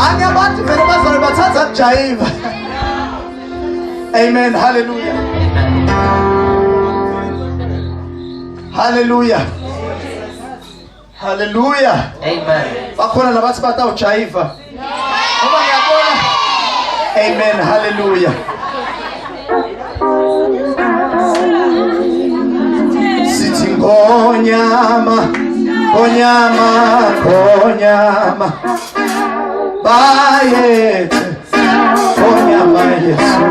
Anyabantu vele bazali bathatha kujayiva. Amen. Hallelujah. Hallelujah. Hallelujah. Amen. Bakhona labathi batawujayiva. Ngoba ngiyabona. Amen. Hallelujah. Sithi ngonyama, ngonyama, ngonyama. Bayethe ngonyama Yesu.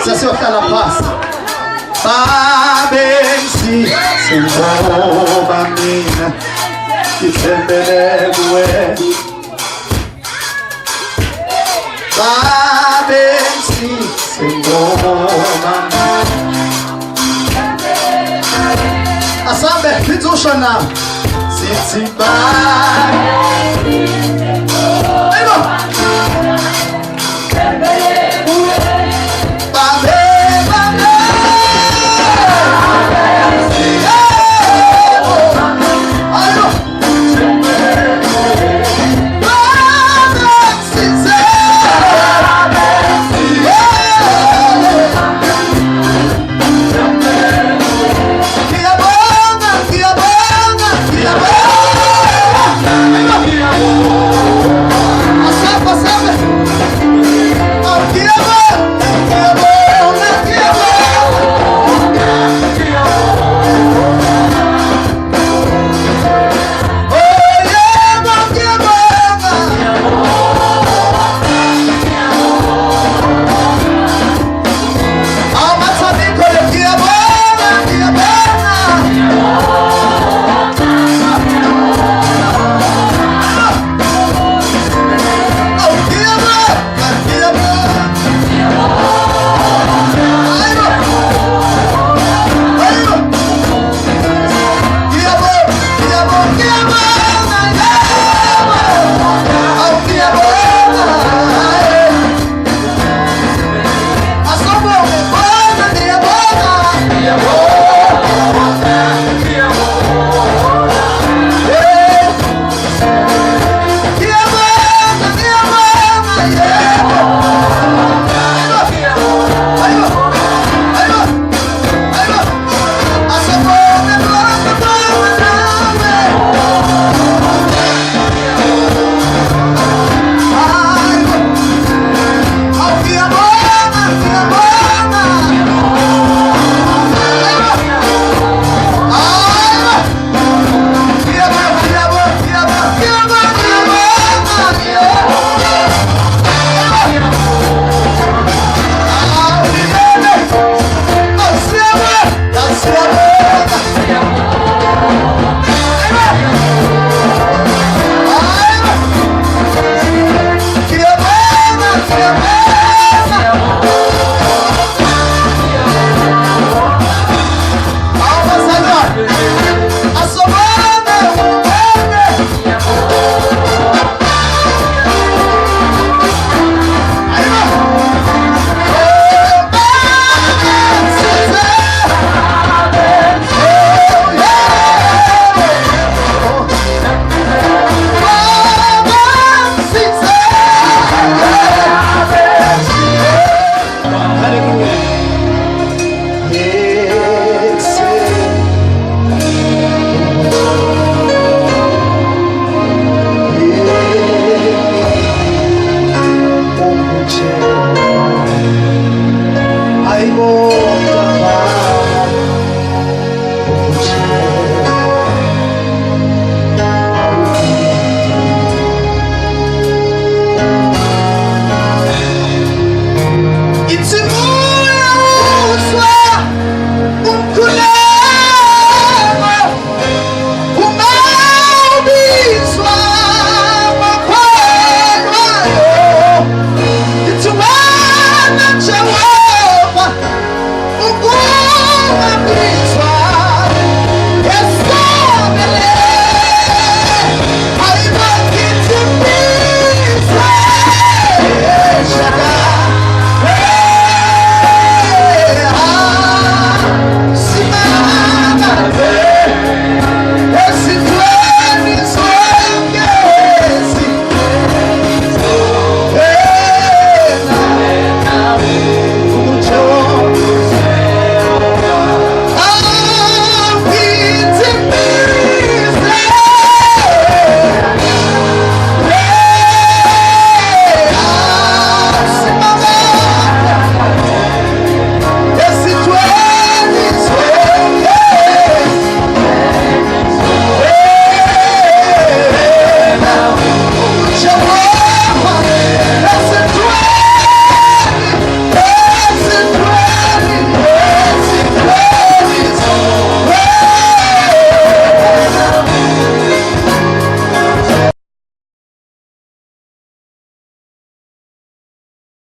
Sasiwahlala phasi. Babensi singoba mina ngithembele kuwe. Babensi singoba asambe phithusha na sithi babensi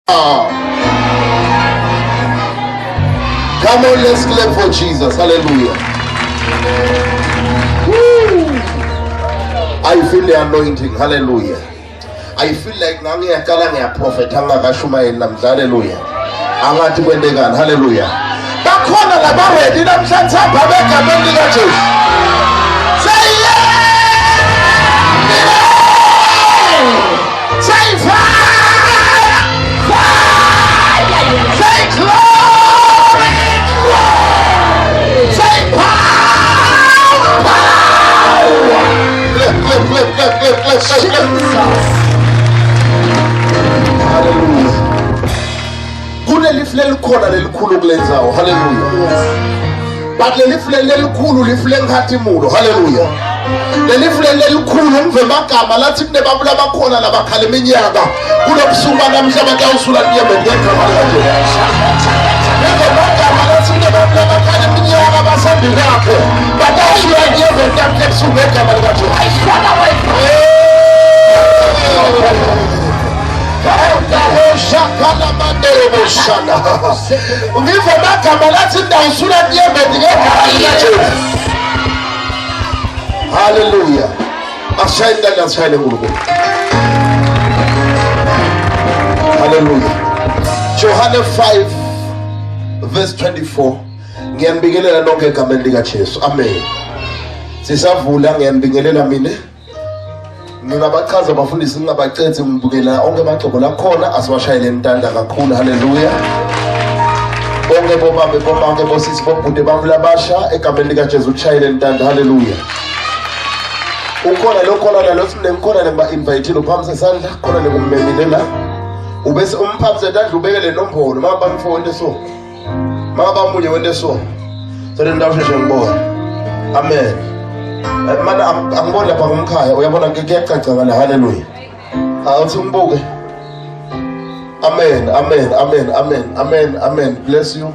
Come on, let's clap for Jesus. Hallelujah. Woo. I feel the anointing. Hallelujah. I feel like ngiyaqala ngiyaprofeta ngakashumayeli namhla. Hallelujah. Angathi kwendekani. Hallelujah. Bakhona laba ready namhlanje apha begameni lika Jesu. Say yeah. Say fire. Fire. Say glory. Say power. Power. Hallelujah. Kuleli fle likhona lelikhulu kulenzawo. Hallelujah. But leli fle lelikhulu lifle ngikhathimulo. Hallelujah. Leli fle lelikhulu umvemagama lathi kunebabula bakhona labakhala iminyaka kulobusuku namhla abantu awusula niyeme ngegama likaJesu. Umvemagama lathi kunebabula bakhala iminyaka basambi kakhe but awusula niyeme ngegama ngegama likaJesu. Hallelujah. Hallelujah. John 5 verse 24. Ngiyambingelela nonke egameni lika Jesu. Amen. Sisavula ngiyambingelela mina. Ngingabachaza abafundisi ngingabacethe ngibukela onke amagxobo lakhona asiwashayele intanda kakhulu. Haleluya. Bonke bobaba bonke bosisi bobude bamlabasha egameni lika Jesu uchayele intanda. Haleluya. Ukhona lokhona la sinemkhona lemba invite uphamse isandla khona lekummemile la. Ubese umphamse intandla ubekele nombolo maba bamfo wente so. Maba bamunye wente so. So le ndawo sheshe ngibona. Amen. Mana angibona lapha ngomkhaya uyabona kuyacaca ngala. Haleluya. Awuthi umbuke. Amen, amen, amen, amen, amen, amen. Bless you.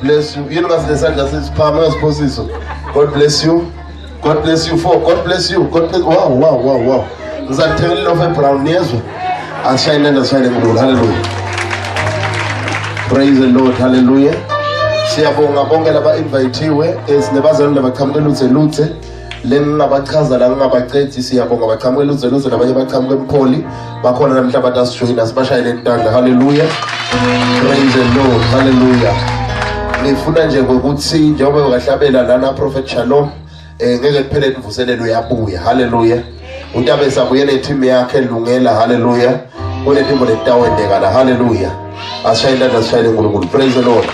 Bless you. Yini ngasilesandla sisiphama ngasiphosiso. God bless you. God bless you for. God bless you. God bless. Wow, wow, wow, wow. Ngizanithengela of brown niyezwe. Ashayine ndashayine ngibulu. Hallelujah. Praise the Lord. Hallelujah. Siyabonga bonke laba inviteiwe esinebazalwane labaqhamukela uzeluthe. Lengabachaza la ngingabaqethi siyabonga baqhamukela uzeluthe nabanye baqhamuke empholi bakhona namhla abantu asishoyina sibashayele intanda. Hallelujah. Praise the Lord. Hallelujah. Ngifuna nje ukuthi njengoba ukahlabela lana Prophet Shalom ngeke kuphele imvuselelo uyabuya. Hallelujah. Utabe sabuye neteam yakhe elungela. Hallelujah. Kunetimbo letawendeka la. Hallelujah. Ashayela ndashayela uNkulunkulu. Praise the Lord.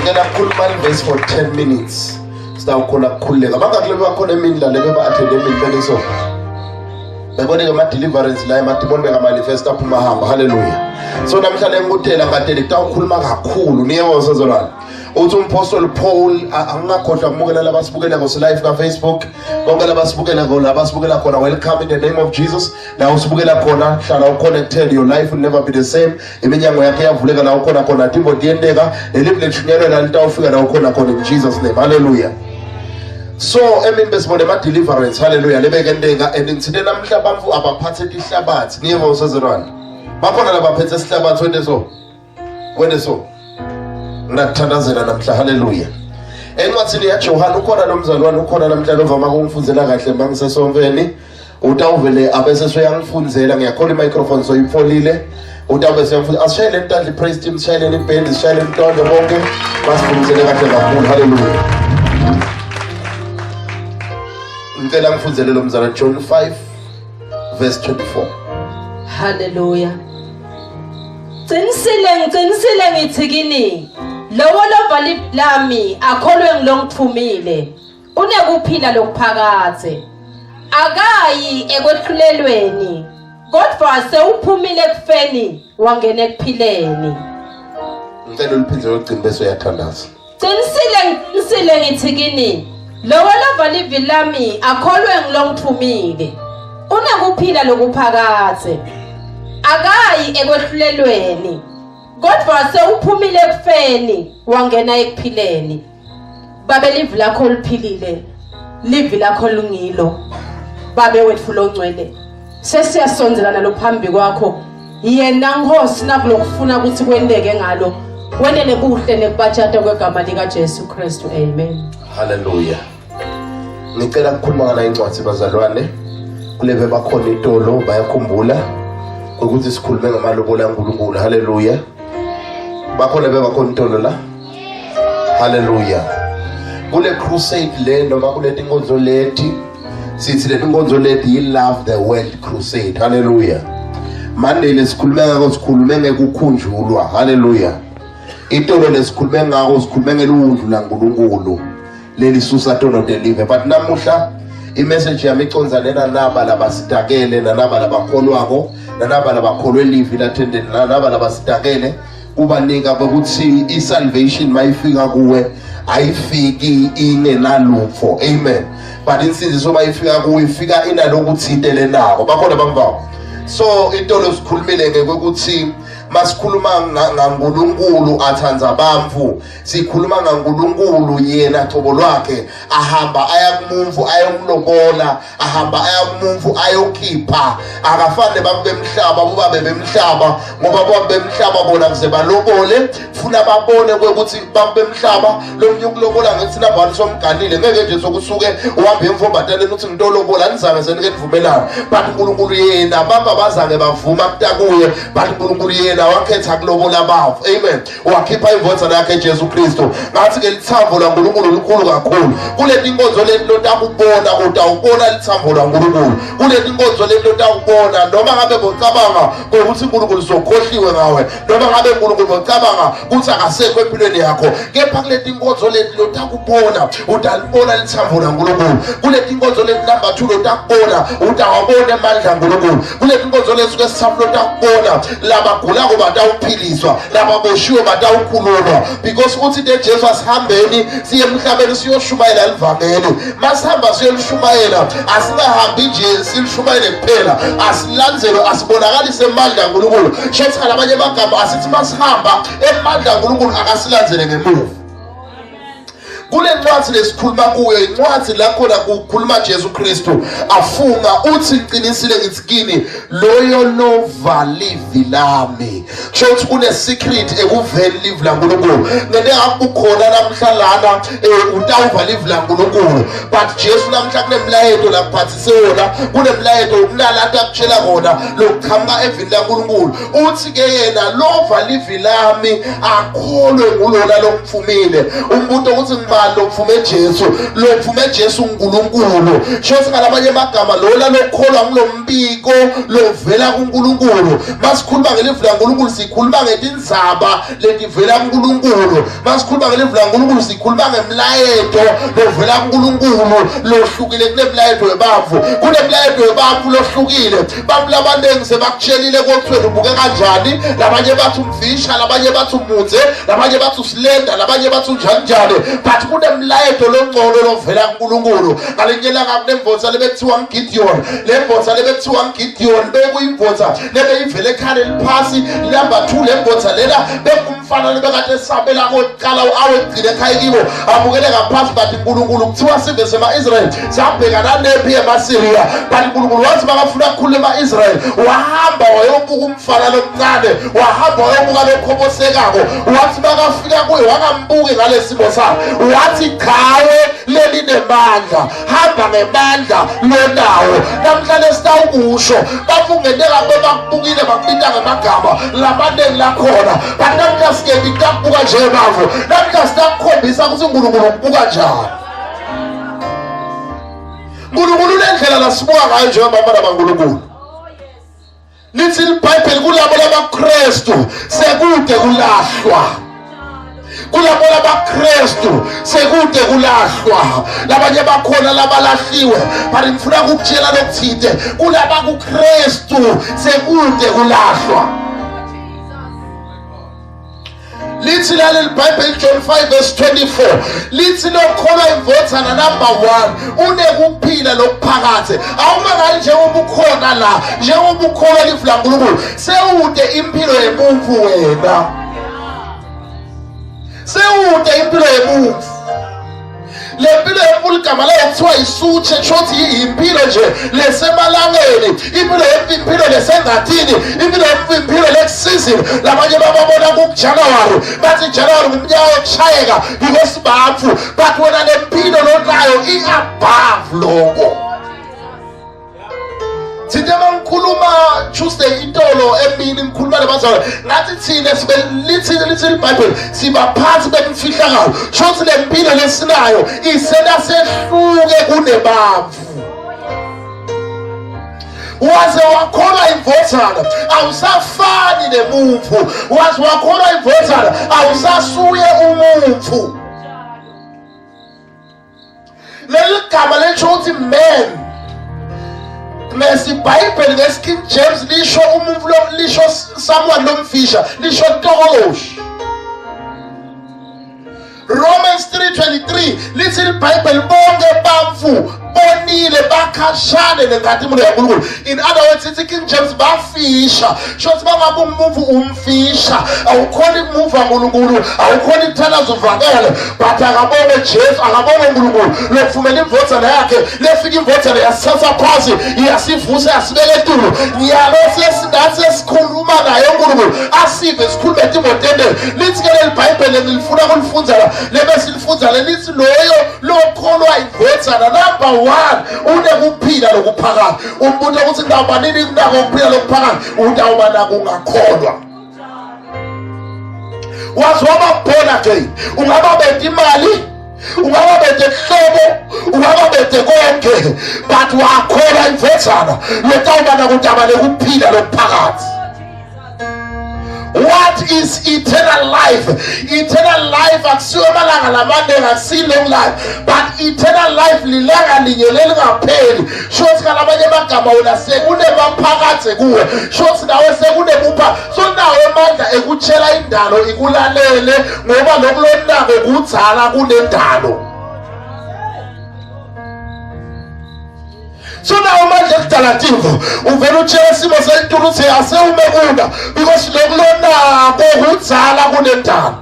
Ngena kukhuluma verse for 10 minutes. Sitawukhona kukhuleka. Bangakule bakhona emindlalo beba attend emindlalo bebone ama deliverance la emadimoni beka manifest aphuma hamba. Hallelujah. So namhlanje ngikutela ngadele tawukhuluma kakhulu niyezo zolana. Uthi umpostoli Paul angakhohlwa ukumukela labasibukela ko live ka Facebook bonke labasibukela ko labasibukela khona welcome in the name of Jesus. La usibukela khona hlala uconnected, your life will never be the same. Iminyango yakhe yavuleka la ukhona khona timbo diyendeka lelive lethunyelwe la litawufika la ukhona khona in Jesus name. Hallelujah. So emini besibone ama deliverance. Hallelujah. Lebekendeka and ngithinde namhla bamfu abaphathe ihlabathi niyevo usezerwana bakhona labaphethe isihlabathi wende so ngiyathandazela namhla. Hallelujah. Encwadini ya John ukhona nomzalwane ukhona namhlanje ovama ukumfunzela kahle mangisesomveni utawuvele abese soyangifunzela ngiyakhola i-microphone soyifolile utawube siyamfunza asishayele intandla praise team sishayele ibhendi sishayele intondo bonke basifunzele kahle kakhulu. Hallelujah. Ngicela ngifunzele lo mzalwane John 5 verse 24. Hallelujah. Qinisile ngithi kini lowo lovali lami akholwe ngilongithumile unekuphila lokuphakathe akayi ekwehlulelweni kodwa sewuphumile ekufeni wangena ekuphileni. Ngicela uliphindze lokugcina bese uyathandaza. Qinisile ngithi kini lowo lovali lami akholwe ngilongithumile unekuphila lokuphakathe akayi ekwehlulelweni kodwa sewuphumile ekufeni wangena ekuphileni. Babe livi lakho liphilile, livi lakho lungilo. Babe wethu longcwele sesiyasonzelana lo phambi kwakho yena Nkosi nakulokufuna ukuthi kwendeke ngalo wenene kuhle nekubajata kwegama lika Jesu Kristu. Amen. Hallelujah. Ngicela ukukhuluma ngala incwadi bazalwane. Kulebe bakhona itolo bayakhumbula ukuthi sikhulume ngamalobolo kaNkulunkulu. Hallelujah. Bakhona bebakhona itolo la. Hallelujah. Kule crusade le noma kule tinkonzo leti sithi le tinkonzo leti yi love the world crusade. Hallelujah. Manje lesikhulume ngako sikhulume ngekukhunjulwa. Hallelujah. Itolo lesikhulume ngako sikhulume ngelundlu laNkulunkulu leli susa tono deliver. But namuhla imessage yami iconzanela naba labasitakele naba labakholwako naba labakholwe livi lathendeni naba labasitakele kubanika ukuthi isalvation mayifika kuwe ayifiki ingenalutho. Amen. But insinziso mayifika kuwe ifika inalokuthintele nako bakhona bamvayo. So intolo sikhulumile ngekuthi masikhuluma ngaNkulunkulu athanza abantu sikhuluma ngaNkulunkulu yena thobo lwakhe ahamba ayakumumvu ayomlobola ahamba ayakumumvu ayokhipha akafane babemhlaba buba bebemhlaba ngoba babemhlaba bona kuze balobole funa babone ukuthi babemhlaba lomnye ukulobola ngithi nabantu somganile ngeke nje sokusuke uhambe emfombataneni uthi ngitolobola nizange senike nivumelana but uNkulunkulu yena baba bazange bavuma kutakuye but uNkulunkulu yena wakhetha kulobola abafu. Amen. Wakhipha ivotha lakhe Jesu Kristu. Ngathi ke lithambo laNkulunkulu likhulu kakhulu. Kule tinkonzo leti lotakubona utawubona lithambo laNkulunkulu. Kule tinkonzo leti lotakubona noma ngabe bocabanga ukuthi uNkulunkulu sokhohliwe ngawe noma ngabe uNkulunkulu bocabanga ukuthi akasekho empilweni yakho kepha kule tinkonzo leti lotakubona utalibona lithambo laNkulunkulu. Kule tinkonzo leti number 2 lotakubona utawabona amandla kaNkulunkulu. Kule tinkonzo leti kwesithathu lotakubona labagulako batawuphiliswa lababoshiwe batawukhululwa because uthi de Jesu asihambeni siye emhlabeni siyoshumayela livangeli. Masihamba siyolishumayela asingahambi nje silishumayele kuphela asilandzele asibonakalise amandla kaNkulunkulu. Shetha labanye amagama asithi masihamba emandla kaNkulunkulu akasilandzele ngemuva. Kule ncwadi lesikhuluma kuyo incwadi la khona kukhuluma Jesu Kristu afunga uthi ngiqinisile ngithi kini loyo lova livi lami. Shothi kune secret ekuveni livi laNkulunkulu. Ngene akukhona namhlalana utawuva livi laNkulunkulu but Jesu namhla kunemlayeto laphathise wona kunemlayeto ukulala atakutshela kona lokukhamka evini laNkulunkulu. Uthi ke yena lova livi lami akholwe ngulona lomfumile. Umuntu ukuthi lokuphume Jesu lokuphume Jesu uNkulunkulu. Shothi ngalabanye amagama lola lokholwa ngulombiko lovela kuNkulunkulu. Masikhuluma ngelivi laNkulunkulu sikhuluma ngetindzaba letivela kuNkulunkulu. Masikhuluma ngelivi laNkulunkulu sikhuluma ngemlayeto lovela kuNkulunkulu lohlukile kunemlayeto webavu. Kunemlayeto webavu lohlukile. Bantu labanengi sebakutshelile ukuthi ubuke kanjani. Labanye bathi umfisha, labanye bathi umudze, labanye bathi usilenda, labanye bathi unjani. But kunemlayeto longcono lovela kuNkulunkulu. Ngalenyela ngakunemvotsa lebethiwa uGideon. Lemvotsa lebethiwa uGideon bekuyimvotsa lebeyivele ekhane liphasi number 2 lemvotsa lela bekumfana lebekade sabela koqala awegcile ekhaya kibo abukele ngaphansi bathi uNkulunkulu kuthiwa sibe sema-Israel sabhekana nephi emaSiriya but uNkulunkulu wathi bakafuna ukukhuluma ema-Israel wahamba wayobuka umfana lomncane wahamba wayobuka lokhobosekako wathi bakafika kuye wakambuki ngalesimo sakhe wathi chawe leli nemandla hamba ngemandla lonawo namhlanje sitawukusho bafungeneka bebakubukile bakubita ngamagama labanengi lakhona but namhlanje sikendi kakubuka nje bavo namhlanje sitakukhombisa ukuthi uNkulunkulu ukubuka njani. uNkulunkulu lendlela lasibuka ngayo njengabantwana baNkulunkulu. Lithi iBhayibheli kulabo labaKristu sekude kulahlwa. Kulabo labaKristu sekude kulahlwa. Labanye bakhona labalahliwe but ngifuna ukukutshela lokuthinte kulaba kuKristu sekude kulahlwa. Lithi lale iBhayibheli John 5:24 lithi lokholwa imvothana number 1 unekuphila lokuphakathe awuma nje ubukhona la nje ubukholwa lifu laNkulunkulu sewude impilo yemuntu wena sewude impilo yemuntu le mpilo yemvula igama layo kuthiwa isutshe shothi impilo nje lesemalangeni, impilo lesengathini, impilo lekusizini. Labanye bababona kuJanuwari bathi Januwari ngumnyaka wokushayeka because bafu, but wena lempilo lonayo i-above lokho. Thina mangikhuluma Tuesday intolo emini ngikhuluma lebazalwane ngathi thina sibe lithi iBhayibheli siba phansi bemfihlakalo shothi lempilo lesinayo isena sehluke kunebavu. Waze wakholwa imvothana awusafani nemumfu, waze wakholwa imvothana awusasuye umumfu. Leli gama lisho ukuthi man nesiBhayibheli ngeSking James lisho umumfu lisho someone lomfisha lisho ntokoshi. Romans 3:23 lithi iBhayibheli bonke bamfu bonile bakhashane nenkathimelo yaNkulunkulu. In other words ithi King James bafisha shothi bangabe umumfu umfisha awukhona imumfu kaNkulunkulu, awukhona ithandazo uvakele, but akabonge Jesu, akabonge uNkulunkulu lokuvumela imvothana yakhe lefika imvothana yasithatha phansi iyasivusa yasibeka etulo. Nyalo sesingathi sesikhuluma naye uNkulunkulu asive sikhulume eTimoteni lithi ke leli Bhayibheli ngilifuna ukulifunza la lebese lifunza lithi loyo lokholwa imvothana number 1 unekuphila lokuphakama. Umuntu ukuthi ngaba nini kunako ukuphila lokuphakama utawuba nako ungakholwa. Wazwaba bona ke ungaba bethe imali, ungaba bethe hlobo, ungaba bethe konke, but wakholwa imvothana lotawuba nako utaba lokuphila lokuphakama. What is eternal life? Eternal life akusiyo amalanga lamandela akusiyo long life, but eternal life lilanga linye lelingapheli. Shothi kalabanye amagama wona sekunebaphakathi kuwe, shothi nawe sekunemupha, so nawe amandla ekutshela indalo ikulalele ngoba lokulonako kudzala kunendalo. So now manje kudalativo uvela utshela isimo sentulu uthi asewume kuna because lokulonako kudzala kunendalo.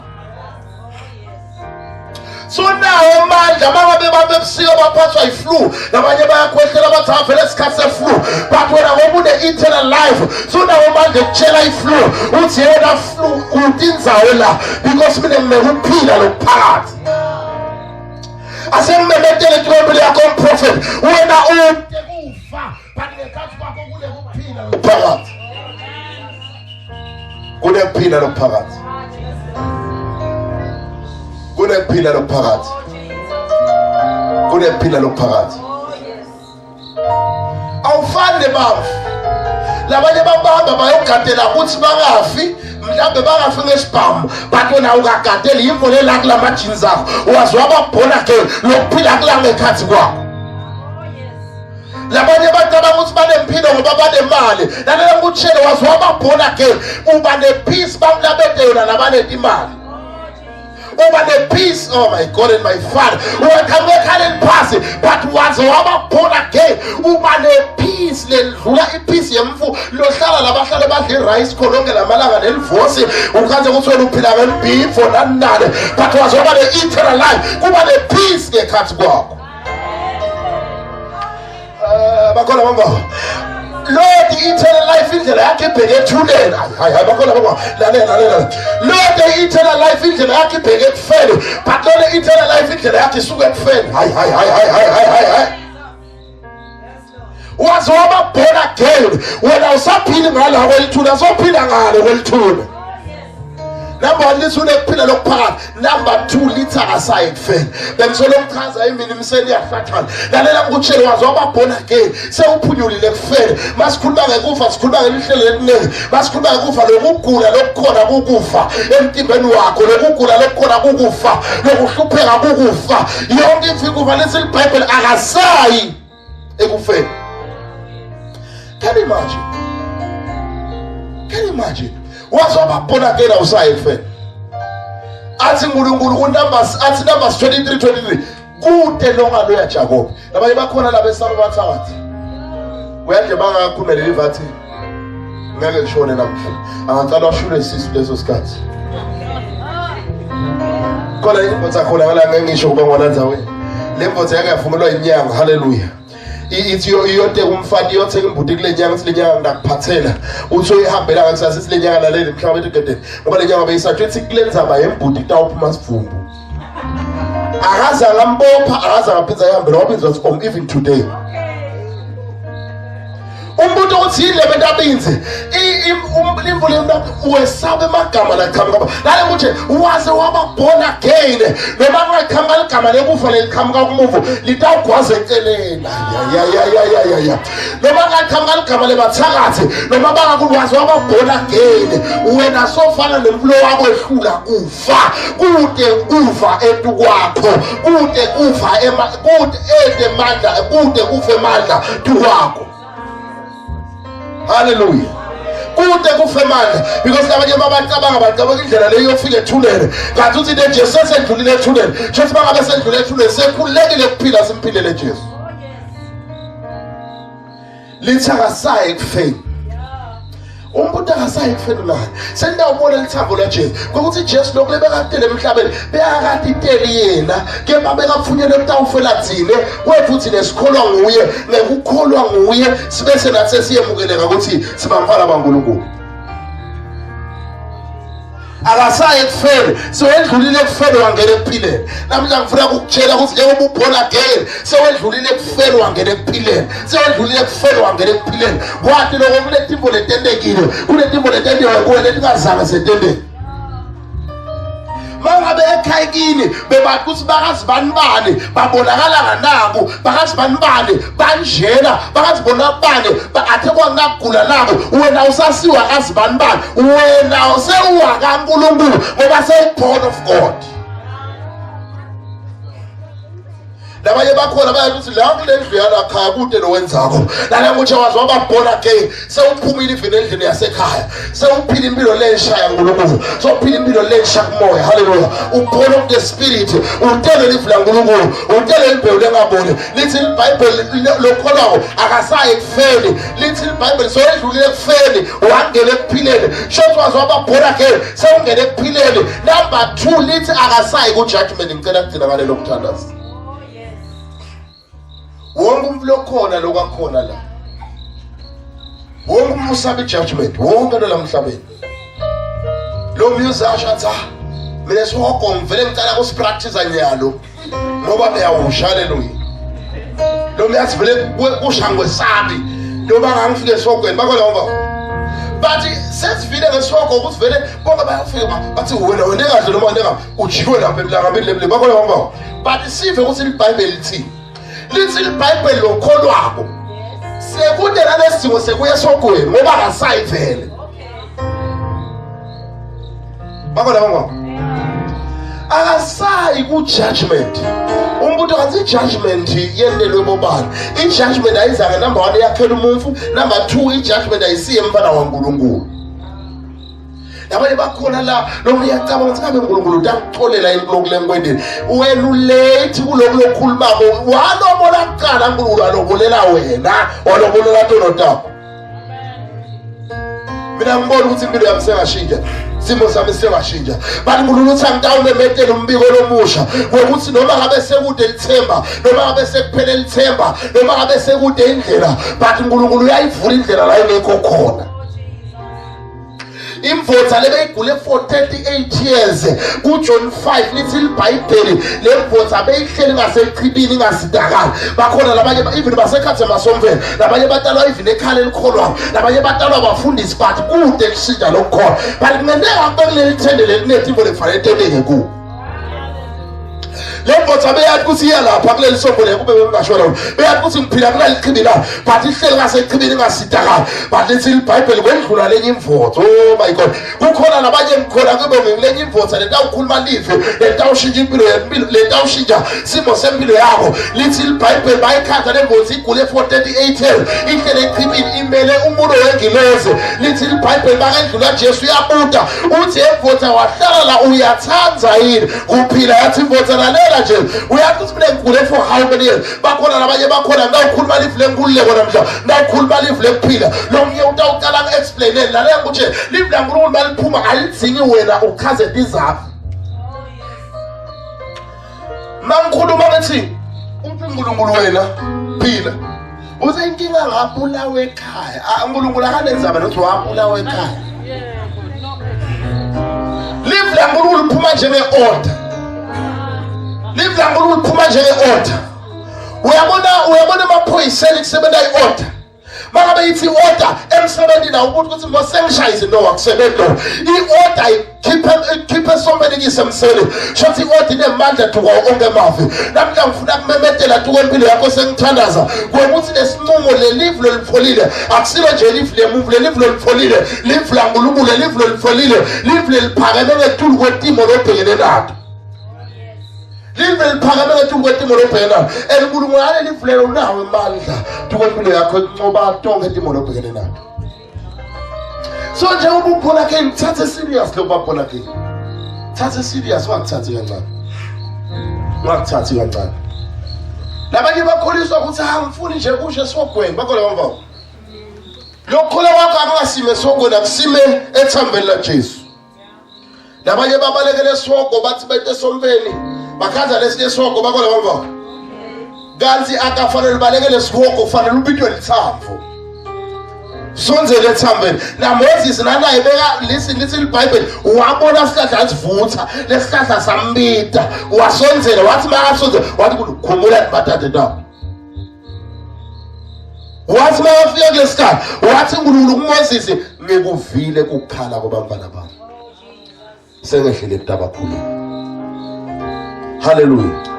So now manje abangabe babebusika baphathwa iflu nabanye bayakhwehlela bathi avele isikhathi seflu, but wena ngoba une-eternal life so now manje kutshela iflu uthi yena flu udinzawo la because mina nginekuphila lokuphakathi. Asemmemetele iBhayibheli yakho prophet wena ukufa but ngekhathi kwakho kunekuphila lokuphakathi, kunekuphila lokuphakathi, kunekuphila lokuphakathi, kunekuphila lokuphakathi. Awufani nebafu labanye babamba bayogadela ukuthi bangafi, mhlambe bangafi ngesibhamu, but wena ukagadela imvolo la kulama jeans akho wazwa babhona ke lokuphila kulanga ekhathi kwakho. Labanye abantu abakuthi banempilo ngoba banemali lalela ngutshele wazwa babhona ke uba nepeace bamlabede yona nabanetimali. Uba nepeace, oh my God and my Father, uyakamekhala phasi but waze wababhona ke uba nepeace ledlula ipeace yemfu lohlala labahlale badle rice khononke lamalanga nelivosi ukhanze ukuthi wena uphila ngelibhifo nanane, but waze waba ne-eternal life kuba nepeace ngekhathi kwakho. Bakhona mama Lord, the eternal life indlela yakhe ibheke ethuneni. Hayi bakhona baba lalela. Lord, the eternal life indlela yakhe ibheke ekufeni, but Lord, the eternal life indlela yakhe isuka ekufeni. Hayi. Wazoma born again wena usaphila ngalo kwelithuna sophila ngalo kwelithuna. Number 1 lithi unekuphila lokuphakathi. Number 2 lithi akasayi ekufeni. Bengisolo mchaza imini imseni yahlathana. Lalela ngikutshela wazoma born again sewuphunyulile ekufeni. Masikhuluma ngekufa sikhuluma ngelihlelo eliningi. Masikhuluma ngekufa lokugula lokukhona kukufa emtimbeni wakho, lokugula lokukhona kukufa, lokuhlupheka kukufa. Yonke imfikufa lithi iBhayibheli akasayi ekufeni. Can you imagine? Wazoma born again awusayi ekufeni. Athi uNkulunkulu kuNumbers, athi Numbers 23:23 kude longa lo yaJakobe. Labanye bakhona la besaba bathakathi. Uyadle bangakhulumela ivathi. Ngeke ngishone namhla. Angacala washule isisu leso sikhathi. Khona impotsa khona ngala ngeke ngisho kuba ngona ndzaweni. le mvotsa yakavumelwa inyanga. Hallelujah. Ithi iyoteka umfati iyothenga imbuti kule nyanga sile nyanga ngakuphathela uthi uyihambela ngakusasa sile nyanga laleli mhlawumbe etigedeni ngoba le nyanga beyisathi ithi kule ndzaba yembuti kutawuphuma sivumbu akaze ngambopha akaze ngaphinza ihambela ngoba inzothi even today umuntu uthi yile bento abinze imvula yomntu uwesaba emagama laqhamuka lale muthi waze waba born again noma ngaqhamuka igama lekufa leliqhamuka kumuvu litawugwaza eceleni ya noma ngaqhamuka igama lebathakathi noma bangakwazi waba born again wena sofana nemfulo wakho ehlula kufa kude kufa etukwakho kude kufa kude edemandla kude kufa emandla tukwakho. Hallelujah. Kude kufemandla because abanye babacabanga bacabanga indlela leyo yofika ethuneni kanti uthi le Jesu sesendlulile ethuneni shothi bangabe sendlulile ethuneni sekhulekile kuphila simphilele Jesu lithakasaye kufeni umuntu akasayi kufeni la sendawubona lithambo la Jesu ngokuthi Jesu lokule bekadele emhlabeni beyakade iteli yena ke babekafunyele utawufela thine wefuthi nesikholwa nguye nekukholwa nguye sibese nathi siyemukeleka ukuthi sibamfana baNkulunkulu akasayi kufeni sewendlulile kufeni wangena ekuphileni namhlanje ngifuna ukukutshela ukuthi njengoba ubona again sewendlulile kufeni wangena ekuphileni sewendlulile kufeni wangena ekuphileni kwathi lokho kunetimbo letendekile kunetimbo letendewe kuwe letingazange setendeke mangabe ekhayikini bebathi ukuthi bakazibanibani babonakala nganaku bakazibanibani banjena bakazibonabani athe kwangagula nabo wena usasiwa akazibanibani wena usewuwa kaNkulunkulu ngoba seyiborn of God. Labanye bakhona bayathi la kulendlu yalakhaya kude nowenzako lana muthi wazi wababona again sewuphumile ivini endlini yasekhaya sewuphila impilo lenshaya uNkulunkulu sophila impilo lensha kumoya. Hallelujah. Uborn of the spirit utele lifu laNkulunkulu utele imbewu lengaboni lithi iBhayibheli lokholwayo akasayi kufeni lithi iBhayibheli soyedlulile kufeni wangena ekuphileni shothi wazi wababona again sewungena ekuphileni. Number 2 lithi akasayi ku judgment. Ngicela kugcina ngale lokuthandaza wonke umuntu lokhona lokwakhona la wonke umuntu usabe judgment wonke lo lamhlabeni lo musasha athi mina sihoko ngivele ngicala kusipractice nyalo ngoba beyawusha. Haleluya. lo miyathi vele kushangwe sabi noma ngangifike esogweni bakho ngoba bathi sesivile ngesoko ukuthi vele bonke bayafika bathi wena wena kahle noma wena ujiwe lapha emlangabeni lebile bakho ngoba bathi sive ukuthi iBhayibheli lithi iBhayibheli lokholwako sekude nalesidingo sekuya esogweni ngoba akasayivele bakho ngoba akasayi ku judgment. Umuntu kanti judgment yendelwe bobani? I-judgment ayizange number 1 yakhela umuntu, number 2 i-judgment ayisiye mfana waNkulunkulu. Abanye bakhona la lokho yacabanga ukuthi kabe uNkulunkulu utakutholela inhloko lenkwendeni wena ulate kuloko lokhulumako walobola kuqala uNkulunkulu alobolela wena walobolela tonota. Mina ngibona ukuthi impilo yami sengashintsha simo sami sewashintsha bathi uNkulunkulu uthi angitawumemetele umbiko lomusha ukuthi noma ngabe sekude lithemba noma ngabe sekuphele lithemba noma ngabe sekude indlela bathi uNkulunkulu uyayivula indlela la ingekho khona. Imvotsa lebeyigule for 38 years kuJohn 5 lithi iBhayibheli lemvotsa beyihleli ngasechibini ngasidakala bakhona labanye even basekhathe masomvela labanye batalwa even ekhaya elikholwayo labanye batalwa abafundisi bathi kude kushintsha lokukhona bali kungendeka bekuleli thendele linetimbo lekufanele tendeke ku lemvotsa beyathi ukuthi iyalapha kuleli sombole kube bengashona beyathi ukuthi ngiphila kuleli chibi la bathi ihleli ngasechibini ngasidakala bathi lithi iBhayibheli kwendlula lenye imvotsa. Oh my God, kukhona labanye mkhona kube ngilenye imvotsa letawukhuluma live letawushintsha impilo yempilo letawushintsha simo sempilo yakho. Lithi iBhayibheli bayikhatha lemvotsa igule for 38 years ihlele echibini imele umuntu wengiloze. Lithi iBhayibheli bakendlula Jesu yabuda uthi emvotsa wahlala la uyathanza yini kuphila yathi imvotsa lalela nje uyathi ukuthi mina ngigule for how many years bakhona labanye bakhona ngawukhuluma live lenkululeko namhla ngawukhuluma live lekuphila lo mnye utawuqala ngi-explaineni lalela ukuthi live laNkulunkulu maliphuma alidzingi wena ukhaze dizaphi. Mangikhuluma ngithi uNkulunkulu wena phila uze inkinga ngabulawa ekhaya uNkulunkulu akanenzaba nokuthi wabulawa ekhaya live la uNkulunkulu phuma njenge-order live la uNkulunkulu phuma njenge-order uyabona emaphoyiseni kusebenza i-order mangabe yithi i-order emsebenzini awukuthi ngosengishayise no akusebenzi i-order ikhiphe sombeni kisemsebenzini shothi i-order inemandla thuka onke emavi namhla ngifuna kumemedela thuka empilo yakho sengithandaza ukuthi lesinqumo lelive lolipholile akusilo nje live lemuvu lelive lolipholile live la uNkulunkulu live lolipholile live leliphakeme ngethulu kwetimo lobhekene nato live liphakame ngethulu kwetimo lobhekene nato uNkulunkulu live lelo nawo amandla thuka empilo yakho encoba tonke etimo lobhekene nato so nje ubuphola ke ngithathe serious lo baphola ke thathe serious ungakuthathi kancane labanye bakholiswa ukuthi angifuni nje kushe sogwena bakhola bamba lokhola wakho akungasime sogwena kusime ethambeni laJesu labanye babalekele sogo bathi bete sombeni bakhanza lesinye sogo bakhola bamba kanti akafanele balekele sogo kufanele ubitwe lithambo sonzele ethambeni na Moses nanaye beka listen iBhayibheli wabona isihlahla sivutha lesihlahla sambita wasonzela wathi makasonzela wathi khumula ibathathe nawo wathi makafika kulesikhala wathi uNkulunkulu kuMoses ngikuvile kukhala kwabantwana bami sengehlele kutabakhulu haleluya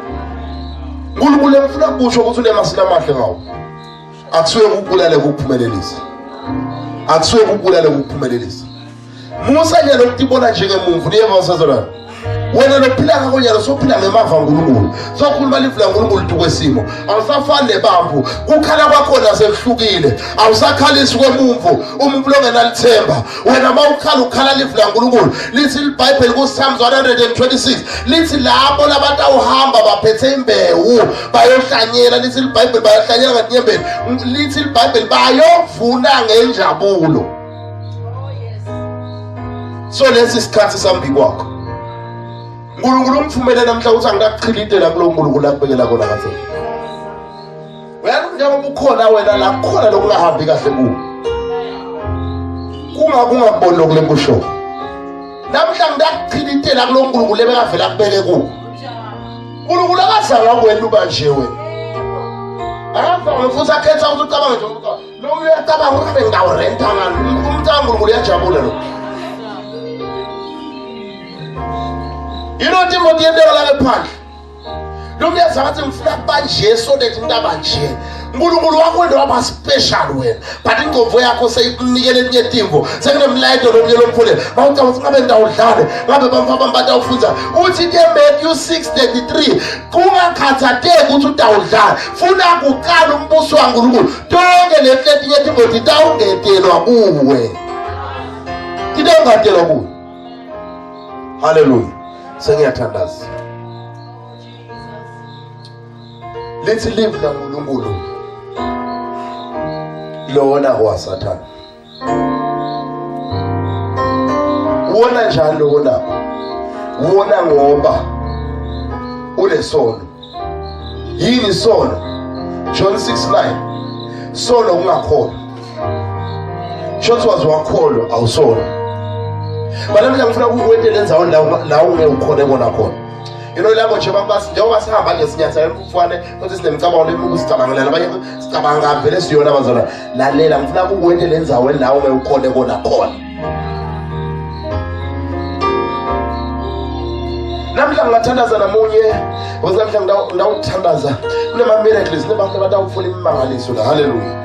uNkulunkulu ufuna kusho ukuthi unemasina amahle ngawo akusuye ukubulala ukuphumelelisa akusuye ukubulala ukuphumelelisa Musa nyalo ukutibona njengemuntu niyeva usazolana wena lophila ngakho nyalo sophila ngemava uNkulunkulu sokhuluma live la uNkulunkulu tukwesimo awusafani nebambu kukhala kwakho nasekuhlukile awusakhalisi kwemumvu umuntu longenalithemba wena mawukhala ukhala live la uNkulunkulu lithi iBhayibheli kuPsalms 126 lithi labo labantu awuhamba baphethe imbewu bayohlanyela lithi iBhayibheli bayohlanyela ngatinyembeni lithi iBhayibheli bayovuna ngenjabulo so lesi sikhathi sambi kwakho uNkulunkulu umthumele namhla ukuthi angikakuchilitela kulo uNkulunkulu akubekela kona kahle wena njengoba ukhona wena la kukhona lokungahambi kahle kuwe kungakuboni lokulemkusho namhla ngikuchilitela kulo uNkulunkulu lebekavela kubeke kuwe uNkulunkulu akazanga kwena uba nje wena akafanga futhi akhetha ukuthi ucabanga nje umuntu lo uyacabanga ukuthi ngawurenta ngani umuntu kaNkulunkulu uyajabula lo Timothy yendela la ngephandle lo kuyaza ngathi ngifuna kuba nje so that intaba nje uNkulunkulu wakho wena waba special wena but ingqondo yakho seyikunikele elinye timbo sekunemlayito lokunye lomphule bawucaba ukuthi ngabe ndawudlale ngabe bamfabambata ufunza uthi ke Matthew 6:33 kungakhathateki ukuthi utawudlala funa kuqala umbuso kaNkulunkulu tonke letinye timbo titawungetelwa kuwe titawungetelwa kuwe haleluya sengiyathandaza lithi live la uNkulunkulu lona kwaSathane wona njalo wona ngoba ulesono yini sono John 6:9 sono ungakholwa shothi wazwakholwa awusono Balamla ngifuna ukuwetela enzaweni la ungeke ukhone bona khona. Lapho nje bambasi njengoba sihamba ngesinyathelo emfufane ukuthi sinemcabango lemukusicabangela labanye sicabanga vele siyona abazona lalela ngifuna ukuwetela enzaweni la ungeke ukhone bona khona. Namhla ngingathandaza namunye namhla ngawuthandaza kunema miracles nebantu abatawufuna imimangaliso la haleluya.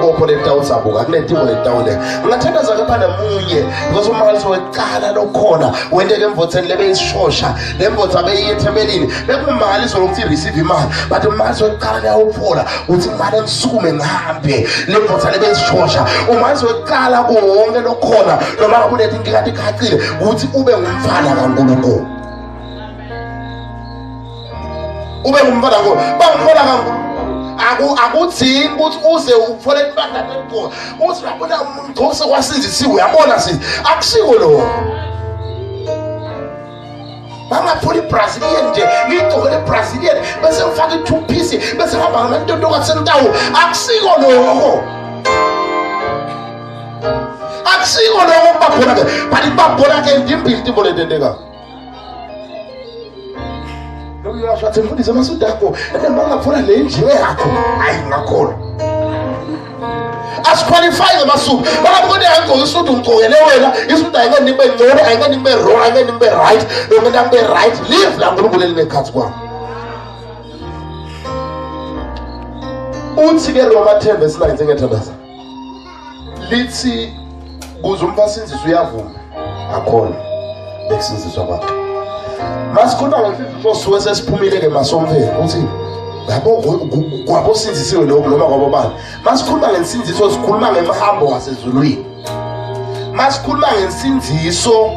Bopho letawuzabuka kunetimo letawule ngathandaza ke phana munye because umangaliso weqala lokhona wendeke emvotheni lebeyisishosha lemvotha beyiyethembelini bekumangaliso lokuthi receive imali but umangaliso weqala liyawuphola uthi imali engisukume ngihambe lemvotha lebeyisishosha umangaliso weqala kuwonke lokhona noma kulethe inkinga ikhaqile ukuthi ube ngumfana kaNkulunkulu ube ngumfana kaNkulunkulu bangifona kaNkulunkulu akudzingi ukuthi uze ufole impahla lenkolo uthi labona umuntu sekwasizisiwe uyabona sithi akusiko lo bangathola i-Brazilian nje ngiyigcokele i-Brazilian bese ngifaka i-two piece bese ngihamba ngamantontokazi sendawo. Akusiko lokho, akusiko lokho kubakhona-ke, but kubakhona-ke ndimbili timbo letentekayo. Uyasho athi mfundisi amasudi akho ende mangafuna le njinge yakho hayi ngakholwa. Asiqualify ngamasudu bakabona angigcoke isudu ngigcokele wena isudu ayingeke nibe ngcono ayingeke nibe wrong ayingeke nibe right yona nibe right live la uNkulunkulu elinekhathi kwami. Uthi ke Roma 10 verse 9 ngethandaza lithi kuze umfasinzisi uyavuma akhona bekusiziswa kwakhe. Masikhuluma ngesinziso suwe sesiphumile ke masomfeni uthi yabo kwabo sinzisiwe lokho noma kwabo bani. Masikhuluma ngesinziso sikhuluma ngemhambo wasezulwini. Masikhuluma ngesinziso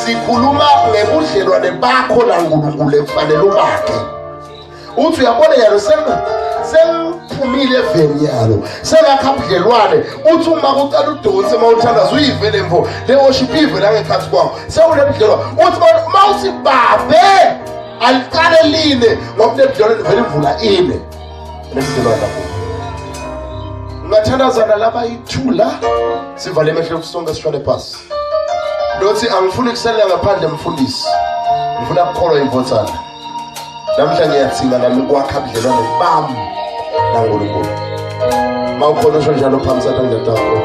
sikhuluma ngebudlelwane bakho naNkulunkulu ekufanele ubakhe. Uthi uyabona yalo sengiphumile eveni yalo sengakha budlelwane. Uthi uma kucala udonse mawuthandaza uyive lemvo le worship ive la ngekhathi kwakho sewunebudlelwane. Uthi mawuthi babe aliqale line ngoba nebudlelwane vele imvula ine nebudlelwane lakho. Ngathandazana laba ithula sivale emehlweni sonke sishone phansi. Lothi angifuni kusalela ngaphandle mfundisi, ngifuna ukukholwa imvothana. Namhla ngiyathinga nami kwakha budlelwane bami naNkulunkulu. Mawukhona usho njalo phambi sathu ngetakho.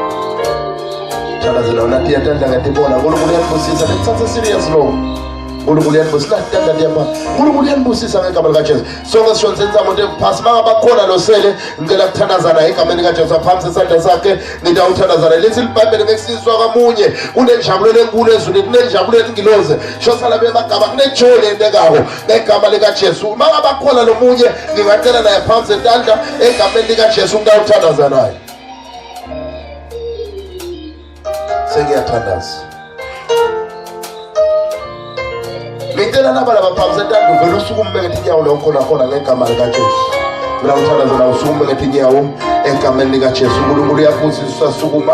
Thandazela unathi yathanda ngatibona uNkulunkulu uyabusisa lethatha serious lo. uNkulunkulu uyabusisa thanda ndiyapha. uNkulunkulu uyabusisa ngegama lika Jesu. Sonke sishonze inzamo phasi mangabakhona losele ngicela ukuthandazana egameni lika Jesu phambi sesandla sakhe nida ukuthandazana. Lithi iBhayibheli ngekusizwa kamunye kunenjabulo enkulu ezweni kunenjabulo engiloze. Shosala bemagaba kunejoli entekayo ngegama lika Jesu. Mangabakhona lomunye ngingacela naye phambi sesandla egameni lika Jesu ngida ukuthandazana naye. Sengiyathandaza. Ngicela laba phambi sesandla uvela usukume ngethi inyawo khona ngegama lika Jesu. Mina ngithandazana usukume ngethi inyawo egameni lika Jesu. uNkulunkulu uyabusisa sukuma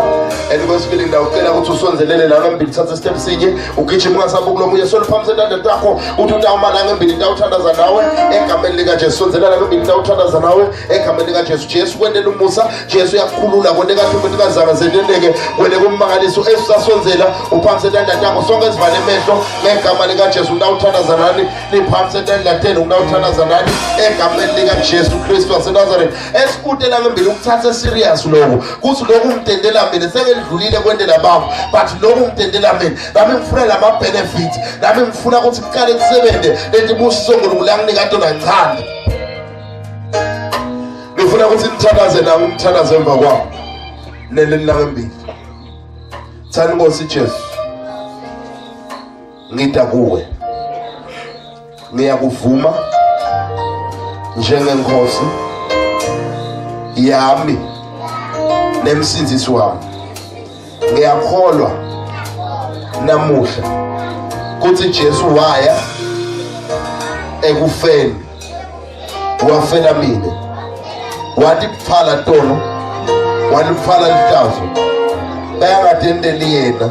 endikwesibili ndawucela ukuthi usonzelele la ngembili thatha step sinye ugijima ungasabu kulomunye solo phambi sesandla takho uthi utawumala ngembili ndawuthandaza nawe egameni lika Jesu. Sonzelela ngembili ndawuthandaza nawe egameni lika Jesu. Jesu kwendela umusa, Jesu uyakhulula kwendeka thumbe kazanga zetendeke kwele kummangaliso esasonzela uphambi sesandla takho sonke sivale emehlo ngegama lika Jesu. Ndawuthandaza nani niphambi sesandla 10 undawuthandaza nani egameni lika Jesu Kristu waseNazareth. Esikude la ngembili ukuthatha serious lokho kuthi lokho umtendela mina sengedlulile kwendela bakho but lokho umtendela mina nami ngifuna lama benefits nami ngifuna ukuthi kuqale kusebenze lenti busiso uNkulunkulu anginika tona ngichanda. Ngifuna ukuthi ngithandaze nami ngithandaze emva kwakho neleni la ngembili. Thani Nkosi Jesu ngida kuwe ngiyakuvuma njengenkosi yami nemsinzisi wami. Ngiyakholwa namuhla kuthi Jesu waya ekufeni wafela mina wathi phala tono wathi phala litazo bayangatendeli yena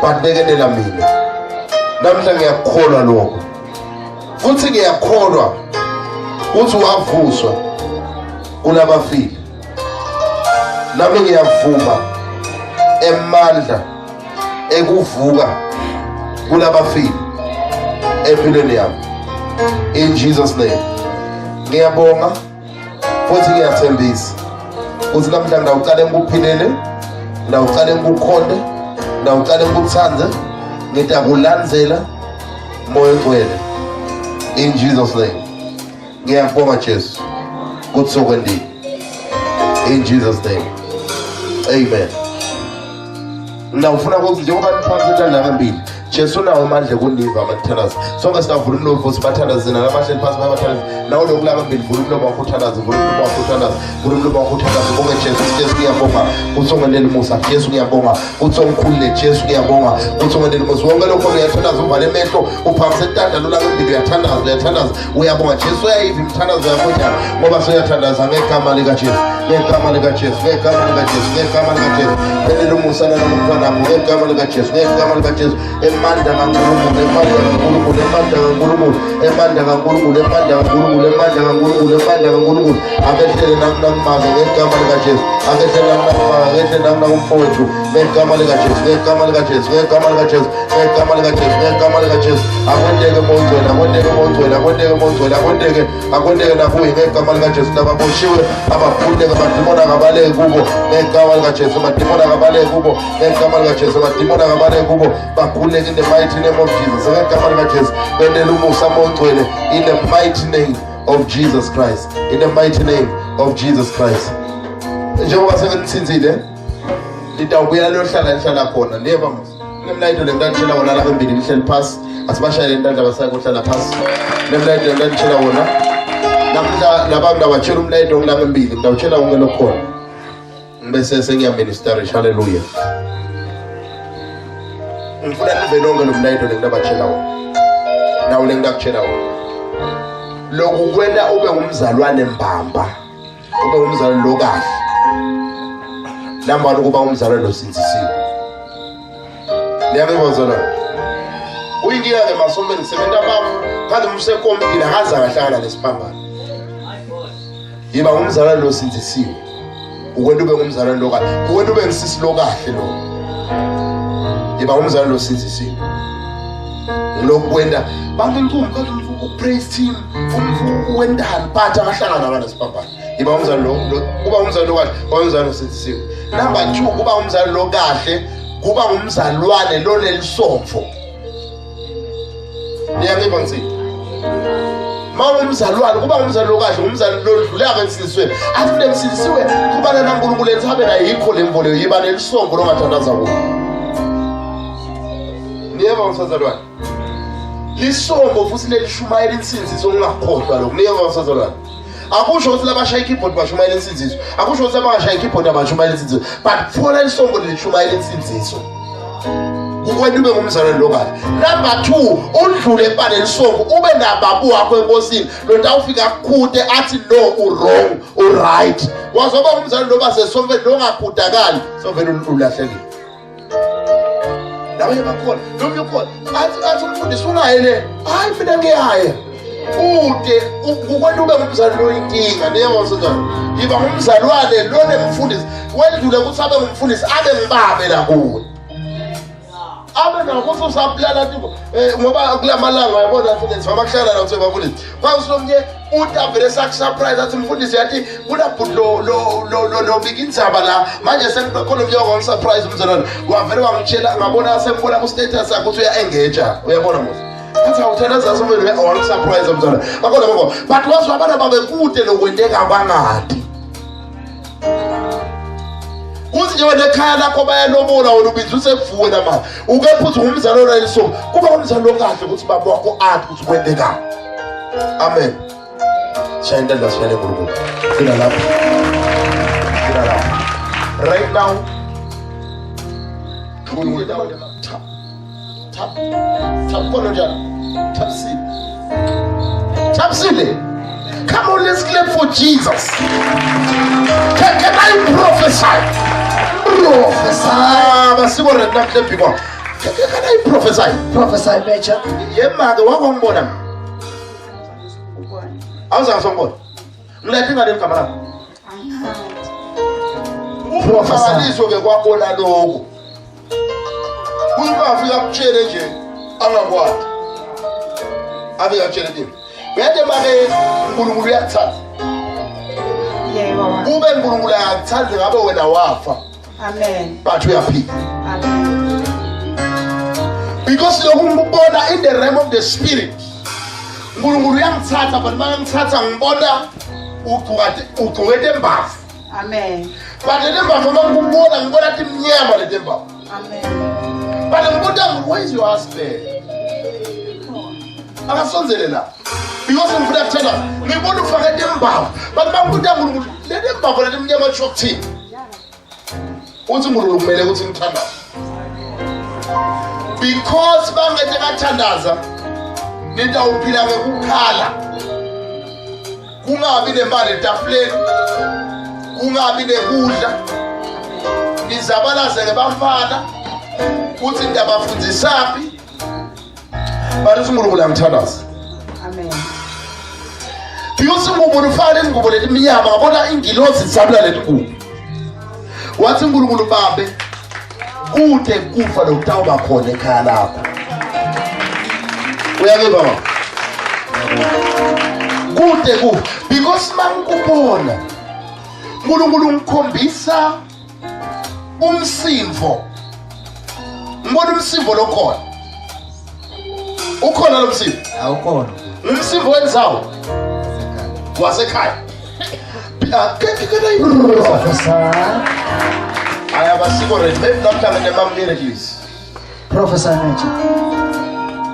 but bekenela mina. Namhla ngiyakholwa lokho futhi ngiyakholwa ukuthi wavuswa kunabafile. Nami ngiyavuma emandla ekuvuka kunabafile empilweni yami in Jesus name. Ngiyabonga futhi ngiyathembisa ukuthi namhla ngidawuqala ngikuphilele, ngidawuqala ngikukhonde, ngidawuqala ngikuthande, ngitakulandzela moya ngcwele in Jesus name. Ngiyabonga Jesu ukuthi sokwendile in Jesus name. Amen. Ngifuna ukuthi njengoba niphambi sesandla ngembili Jesu nawo amandla kuniva amathandaza. Sonke sitavula umlomo futhi bathandazana nabahleli phansi babathandaza. Nawo lokhu la ngembili vula umlomo wakho uthandaza, vula umlomo wakho uthandaza, vula umlomo wakho uthandaza. Bonke Jesu, Jesu ngiyabonga ukuthi ungenele umusa. Jesu ngiyabonga ukuthi ungikhulule. Jesu ngiyabonga ukuthi ungenele umusa. Wonke lokho ngiyathandaza uvale emehlo uphambi sesandla lo la ngembili uyathandaza, uyathandaza. Uyabonga Jesu uyayiva imthandazo yakho njalo ngoba seyathandaza ngegama lika Jesu. Ngegama lika Jesu, ngegama lika Jesu, ngegama lika Jesu. Ngenele umusa nalo mfana ngegama lika Jesu, ngegama lika Jesu. emandla kaNkulunkulu, emandla kaNkulunkulu, emandla kaNkulunkulu, emandla kaNkulunkulu, emandla kaNkulunkulu, emandla kaNkulunkulu, emandla kaNkulunkulu. Akehlele nakumaza ngegama likaJesu, akehlele nakumaza, akehlele nakumfowethu ngegama likaJesu, ngegama likaJesu, ngegama likaJesu, ngegama likaJesu, ngegama likaJesu. Akwendeke mongcwele, akwendeke mongcwele, akwendeke mongcwele, akwendeke nakuye ngegama likaJesu. Nababoshiwe abaphuleke amadimoni akabaleke kubo ngegama likaJesu, amadimoni akabaleke kubo ngegama likaJesu, amadimoni akabaleke kubo bakhuleke in the mighty name of Jesus, ngegama likaJesu. Bendele umusa mongcwele in the mighty name of Jesus Christ, in the mighty name of Jesus Christ. Njengoba senginithinzile litawubuya liyohlala khona niyeva mos nemlayito lengitshela wona la embili lihleli phasi asibashayele intandla basake uhlala phasi nemlayito lengitshela wona namhla labantu ngawatshela umlayito ngilapha embili ngitawutshela wonke lokhona bese sengiyaministerish. Hallelujah. Ngifuna nive lonke lo mlayito lengibatshela wona nawo lengitshela wona lokhu kwenda ube ngumzalwane mbamba, ube ngumzalwane lokahle. Namba ukuba umzalwane losinzisiwe. Liyangibona. Uyingiya ke masombe ngisebenza babo kanti umsekombila akaza ngahlangana nesiphambano. Yiba umzalwane losinzisiwe. Ukwenda ube ngumzalwane lokahle. Ukwenda ube ngisisi lokahle lo. Yiba umzalwane losinzisiwe. Lokwenda bantu intombi kanti praise team wendani but akahlangana nabantu nesiphambano. Yiba umzalwane lo kuba umzalwane lokahle, umzalwane losinzisiwe. Number 2 kuba umzalwane lokahle kuba ngumzalwane lonelisomfo. Niyangipha ngithi umzalwane kuba ngumzalwane lokahle, umzalwane lodluleka ensizisweni athi nemsizisiwe kuba naNkulunkulu enthabe na yikho lemvolo yiba nelisomfo longathandaza kulo. Niyeva msazalwane lisomfo futhi lelishumayela insinziso ongakhohlwa lokho. Niyeva msazalwane akusho ukuthi labashaya ikeyboard bashumayela insinziso, akusho ukuthi abashaya ikeyboard abashumayela insinziso, but fona lisomfo lishumayela insinziso. Ukwenda ube ngumzalwane lokahle. Number 2 udlule empane lisomfo ube nababu wakho enkosini lotawufika kude athi no u-wrong u-right. Wazoba ngumzalwane loba sesomfeni longakhudakali somfeni ulahlekile. Nawe bakhona noma ukhona athi umfundisi ungayele hayi mina ngiyaya ude ukwenda ube ngumzalwane loyinkinga. Niyabona yiba ngumzalwane lonemfundisi wendlule ukuthi abe ngumfundisi abe ngibabe la kuwe abe nakuthi usaplana ngoba kulamalanga yabona mfundisi abakuhlala la uthi bafundisi kwasomnye utavele sakusurprise athi mfundisi yathi kulabhudo lo bikinzaba la manje sengikhona umyoko ngisurprise umzalwane wavele wangitshela ngabona sengibona ku status yakho ukuthi uya-engage. Uyabona mos athi awuthandaza somvele wangisurprise umzalwane bakhona bonke but wazi abantu babekude lokwenteka kwangadi kuthi nje wena ekhaya lakho bayalobola wena ubizwe usekuvuwe namanje ukepha uthi ngumzalwane loyiso kuba umzalwane lokahle ukuthi baba wakho athi ukuthi kwenteka. Amen. Shaya intandla sifele enkulunkulu fina lapho, fina lapho right now. Tap khona njalo tapsile. Come on, let's clap for Jesus. Can I prophesy? Prophesy. Can I prophesy? Prophesy, Major. Yema ke wakongibona. Awuza ngisongibona. Mlethe ngale igama lakho. Prophesy ke kwabona lokho. Uyafika kutshele nje angakwazi. Afika kutshele nje. Uyade manje uNkulunkulu uyakuthanda. Yebo. Ube uNkulunkulu uyakuthanda ngabe wena wafa. Amen. But uyaphila. Amen. Because lokubona in the realm of the spirit. uNkulunkulu uyangithatha but mangithatha ngibona ugcwele embavu. Amen. But le mbavu mangikubona ngibona athi mnyama le mbavu. Amen. But ngibona where is your husband? Akasonzele la. Because ngifuna ukuthanda ngibona ufaka embavu but mangikubuda uNkulunkulu le mbavu le mnyama tsho kuthini? Uthi uNkulunkulu kumele ukuthi ngithandaze. Because bangeke bathandaza nitawuphila ngekukhala. Kungabi nemali etafuleni, kungabi nekudla, nizabalaze ngebafana, uthi ndabafundisaphi, bathi uNkulunkulu angithandaza. Amen. Because uNkulunkulu ufake ingubo leti minyama ngabona ingilozi isabula leti ngubo. Wathi uNkulunkulu babe kude kufa lokutawuba khona ekhaya lakho. Uyake baba? Kude kufa because mangikubona uNkulunkulu ungikhombisa umsimvo. Ngibona umsimvo lokhona. Ukhona lo msimvo? Awukhona. Umsimvo wenzawo wasekhaya. Professor. I have a secret. Maybe not having the mom miracles. Professor Nature.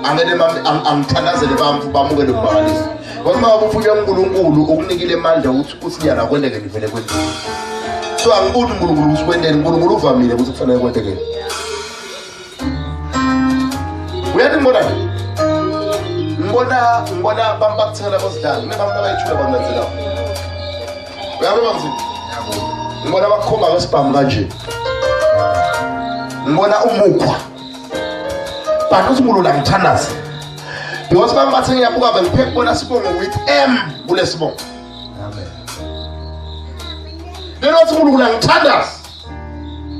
Angithandazele bamuke lokubhalisa. Ngoba ubufunya uNkulunkulu ukunikile amandla ukuthi usiyana kwendeke livele kwendeke. So angiboni uNkulunkulu usikwendele, uNkulunkulu uvamile ukuthi kufanele kwendeke. Uyathi ngibona bambakuthela kosidlala, nebantu abayithula bangenzela. Uyabona manje? Ngibona bakhomba kwesibhamu kanje. Ngibona umukhwa. Bantu uNkulunkulu angithandaza. Because bambathe ngiyabuka bengipheka kubona sibongo with M kule sibongo. Amen. Lelo uNkulunkulu angithandaza.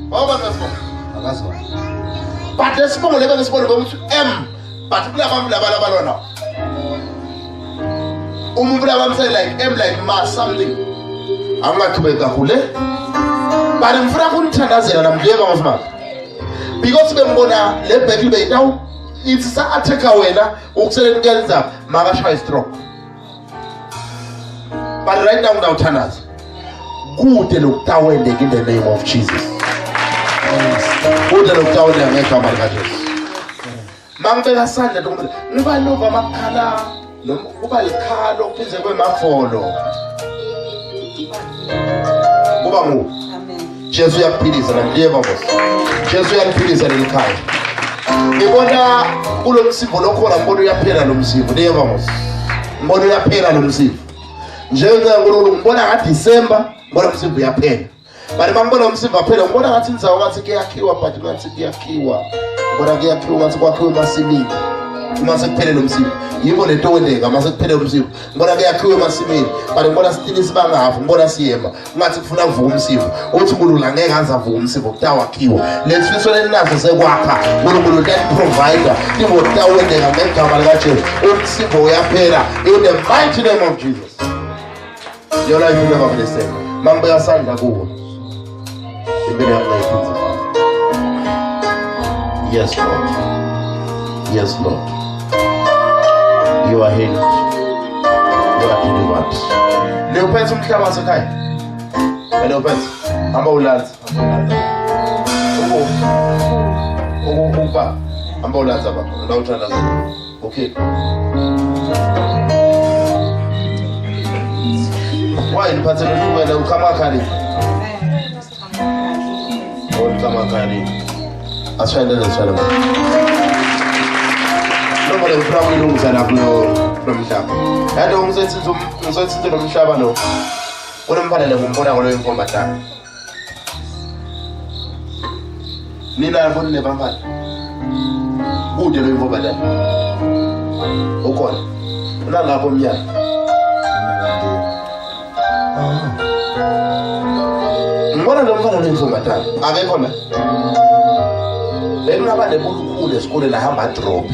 Baba nesibongo. Akazwa. But lesibongo lebe nesibongo ukuthi M but kulabambi labalona. Umuntu labamsele like M like ma something. Angaqhubeka kakhulu. But ngifuna ukunithandazela namdleka ngofumaka. Because bembona le battle beyitawu ithi sa attack wena ukuselela kuyenza makashaya stroke. But right now ngawuthanaza. Kude lokutawendeka in the name of Jesus. Kude lokutawendeka ngegama lika Jesu. Mangibeka sandla ntombi ngiba lova amakhala kuba likhalo kuphinze kwemafolo. Kuba ngu Amen. Jesu uyakuphilisa namdiyeva boss. Jesu uyakuphilisa lelikhaya. Ngibona kulo msimbo lokhona ngibona uyaphela lo msimbo ndiyeva boss. Ngibona uyaphela lo msimbo. Njengonkulunkulu ngibona ngathi December ngibona umsimbo uyaphela. Bari mangibona umsimbo uyaphela ngibona ngathi indzawo ngathi kuyakhiwa but ngathi kuyakhiwa. Ngibona kuyakhiwa ngathi kwakhiwa emasimini. Uma sekuphele lo msimbo yiko lento wendeka uma sekuphele lo msimbo ngibona kuyakhiwa emasimini but ngibona sithini sibangafu ngibona siyema ngathi kufuna kuvuka umsimbo uthi uNkulunkulu angeke azavuka umsimbo kutawakhiwa lesifiso lenazo sekwakha uNkulunkulu that provider ibo kutawendeka ngegama lika Jesu umsimbo uyaphela in the mighty name of Jesus. Your life will never be the same. Mangibeka sandla kuwe impilo yakho ayiphinze. Yes Lord. Yes Lord. You are healed. You are delivered. Leopethe umhlaba wasekhaya. Leopethe hamba ulanza. Ukuba hamba ulanza baba. Ngawuthandaza. Okay. Why niphathe lokuwena ukhama khali? Ukhama khali. Asayendele sala. Noma le mframa ilungisa la kulo nomhlaba. Kanti umsebenzi nomhlaba lo. Unomfanele ngombona kwalo inkomba tana. Nina mbona nebamfana. Kude lo inkomba tana. Ukhona. Unalapho umnyaka. Ngibona lo mfana lo inkomba tana. Akekho la. Bengaba nebulukhulu esikole la hamba drop.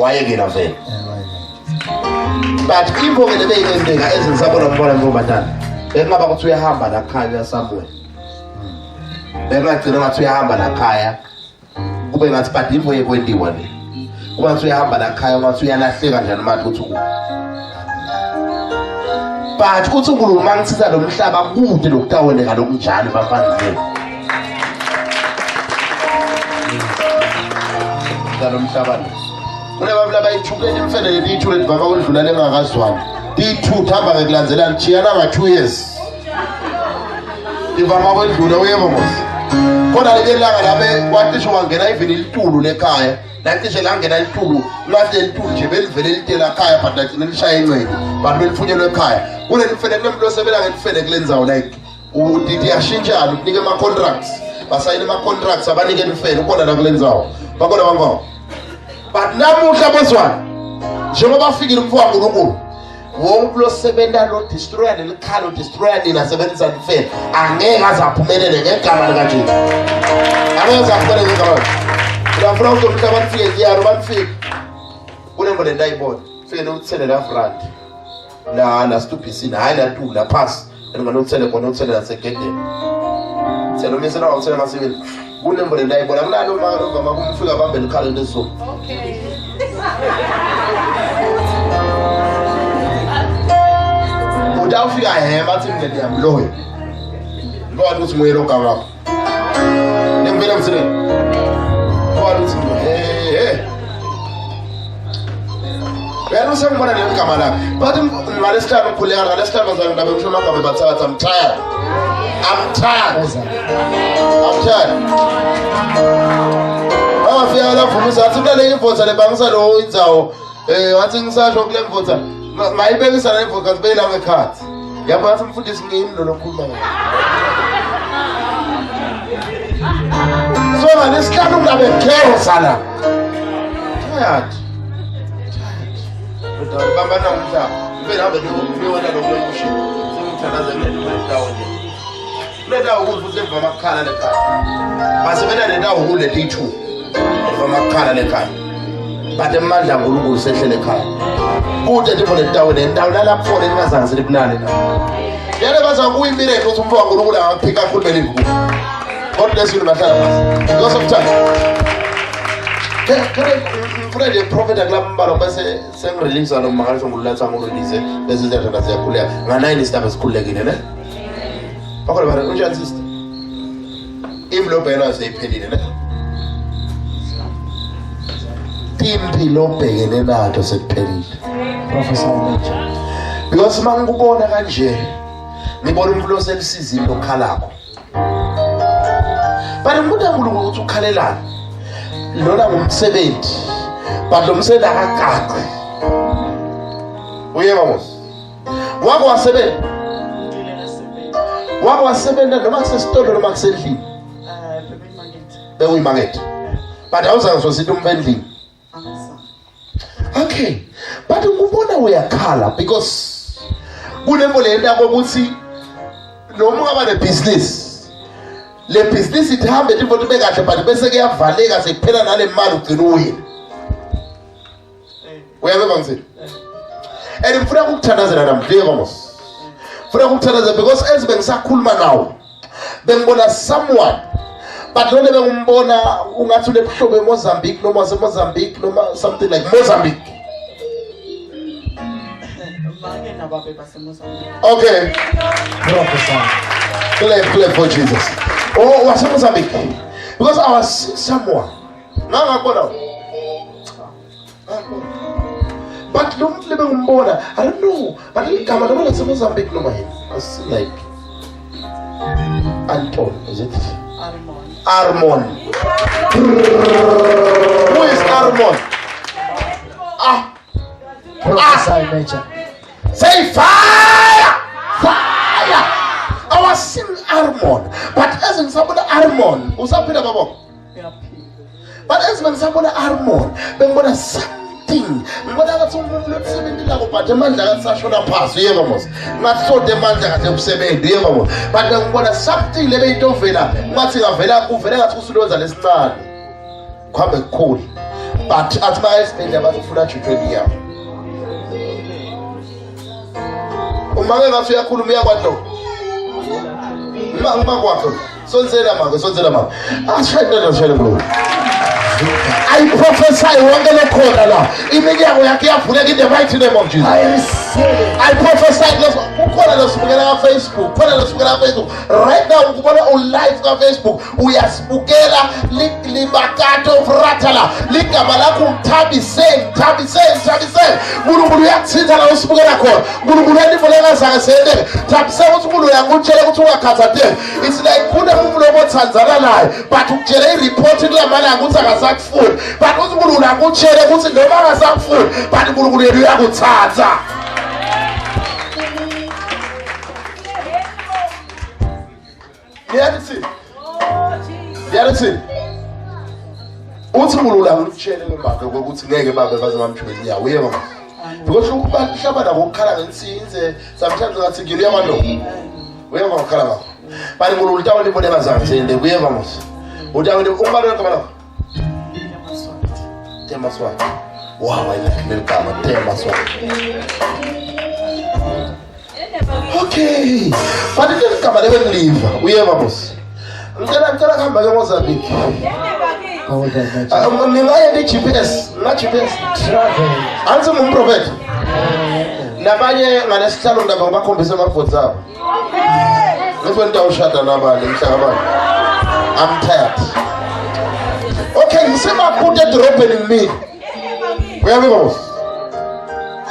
Wayekela vele. But imbo ke lebe ingenzeka ezisabona mbona ngobatana. Bengaba kuthi uyahamba la khaya somewhere. Bengagcina ngathi uyahamba la khaya. Kube ngathi but imbo yekwendiwa le. Kuba ngathi uyahamba la khaya ngathi uyalahleka njani manje uthi ku. But kuthi uNkulunkulu mangithatha lo mhlaba kude lokutawendeka lokunjani bafana zenu. Lo mhlaba lo. Kunababla bayithukele imfene lethule baba kwendlula lengakazwani. Dithutha hamba ngekulandzelana chiyana nga 2 years. Ivama kwendlula uyebo mos. Kodwa lelanga labe kwathi wangena even ilitulu lekhaya. Lathi langena ilitulu, ngathi ilitulu nje belivele litela ekhaya but lathi nelishaya inceke. But belifunyelwe ekhaya. Kule mfene nemlo sebela ngemfene kulenzawo like udithi yashintshana ukunike ama contracts. Basayina ama contracts abanike imfene ukona la kulenzawo. Bakona bangwa. but namuhla bozwana njengoba afikile umfowabo kaNkulunkulu wonke losebenza lo destroyer lelikhalo destroyer nina sebenzisa nifela angeke azaphumelele ngegama lika Jesu angeke azaphumelele ngegama uyafuna ukuthi abantu fike ziyaro bafike kunembo le ndayibona fike nokuthele la front la stupidity hayi la tu la pass nganokuthele khona uthele nasegedeni thelo mesela awuthele masibili kunembo le ndayibona kunalo mama kumfika bambe likhalo leso Okay. udawufika bathi mina ndiyamloya ngoba uthi moyelo gama nempela msile ngoba uthi wena usengibona le gama la bathi ngalesihlanu ukhuleka ngalesihlanu bazana ngabe kusho magama bathatha I'm tired afika la vumisa athi kule imvotha lebangisa lo indzawo wathi ngisasho kule mvotha ngayibekisa la imvotha kasibeyela ngekhathi yabo yathi umfundisi ngimi lo lokhuluma so ngalesihlanu ngabe chaos la tired bamba na umhlaba ibe nabe ngiyona lo kusho sengithandaza ndawo nje leda ukuthi emva makhala lekhaya basebenza lendawo kule D2 emva makhala lekhaya bade mandla ngoNkulunkulu sehlele ekhaya kude ndipo lendawo lalapho lengazange libunane na yale baza kuyimile ukuthi umfowabo kaNkulunkulu angaphika kakhulu belivu God bless you bahlala phansi because of time ngifuna nje prophet akulambalo bese sengirelease lo mangalisho ngululatha ngolulise bese izinto ziyakhuleka nga9 isitaba sikhulekile ne bakho bana unjani sister imlobo yena aseyiphelile ne impilo obhekene nayo sekuphelile Professor Nature. because mangikubona kanje ngibona umuntu oselisizini lokhalako bani umuntu ankulunkulu ukuthi ukhalelana lona ngumsebenzi but lo msebenzi akaqaqi uyeba mos wako wasebenza noma kusesitolo noma kusendlini bekuyimakethe but awuzange sosithi umvendlini okay but ngubona uyakhala because kunembo lento ukuthi noma ungaba nebusiness le business ithambe into ibe kahle but bese kuyavaleka sekuphela nale mali ugcina uwile uyabeka ngisithi and ngifuna ukuthandazela namhlanje mos ngifuna ukuthandazela because as bengisakhuluma nawo bengibona someone but lona bengimbona ungathi unebuhlobo eMozambique noma waseMozambique noma something like Mozambique okay Professor. clap for Jesus oh waseMozambique because I was seeing someone ngakubona but lo muntu bengimbona I don't know but igama noma laseMozambique noma yini was like Anton is it Armon. Who is Armon? Professor Nature. Say fire! Fire! I was seeing Armon. But as in somebody Armon, who's up in the bubble? But as when somebody Armon, then what a something. What I got some seven level, but the man that I should have passed, you ever not so the man that I seven, you ever but then what a something let me do vela, what's in a vela, who vela to those and stand. Come and cool. But at my expense, I was full of children here. Umanga ngafika khulumia kwaNto. Mama kwakho. Sonzela mama. Ashayela bro. I prophesy wonke lokhona la. Iminyango yakhe yavuleka in the mighty name of Jesus. I receive it. I prophesy kukhona losibukela ka Facebook. Right now ukubona live ka Facebook. Uyasibukela libakato fratala. Ligama lakho umthabise. UNkulunkulu uyakuthinta la usibukela khona. UNkulunkulu uyanivulela zake sendeke. Thabise ukuthi uNkulunkulu uyangutshela ukuthi ungakhathatheki. It's like kunemuntu lobothandzana naye but ukutshela ireport kulamalanga ukuthi akasakufuni. But uthi uNkulunkulu angutshele ukuthi noma akasakufuni but uNkulunkulu yena uyakuthatha. Reality. uthi mulula ngitshele ngibaba ukuthi ngeke babe bazamamjweli inyawo uyeba because ukuhlaba nabo ukukhala ngensinze sometimes ngathi ngiya kwalo uyeba ukukhala ngakho bani mulula utawo libone bazange sende uyeba mos utawo umbalo ngabala tema swati wow I like little kama tema swati okay but little kama never leave uyeba mos ngicela kuhamba ke Mozambique Powerful nature. Ningaya ni GPS, na GPS. Travel. Anzi mumprofeti. Nabanye nganesihlalo ndaba ngibakhombisa amabhodza abo. Ngifuna ndawushada nabani mhlakabani. I'm tired. Okay, ngisemaphuthe edorobheni ngimi. Uyabona boss?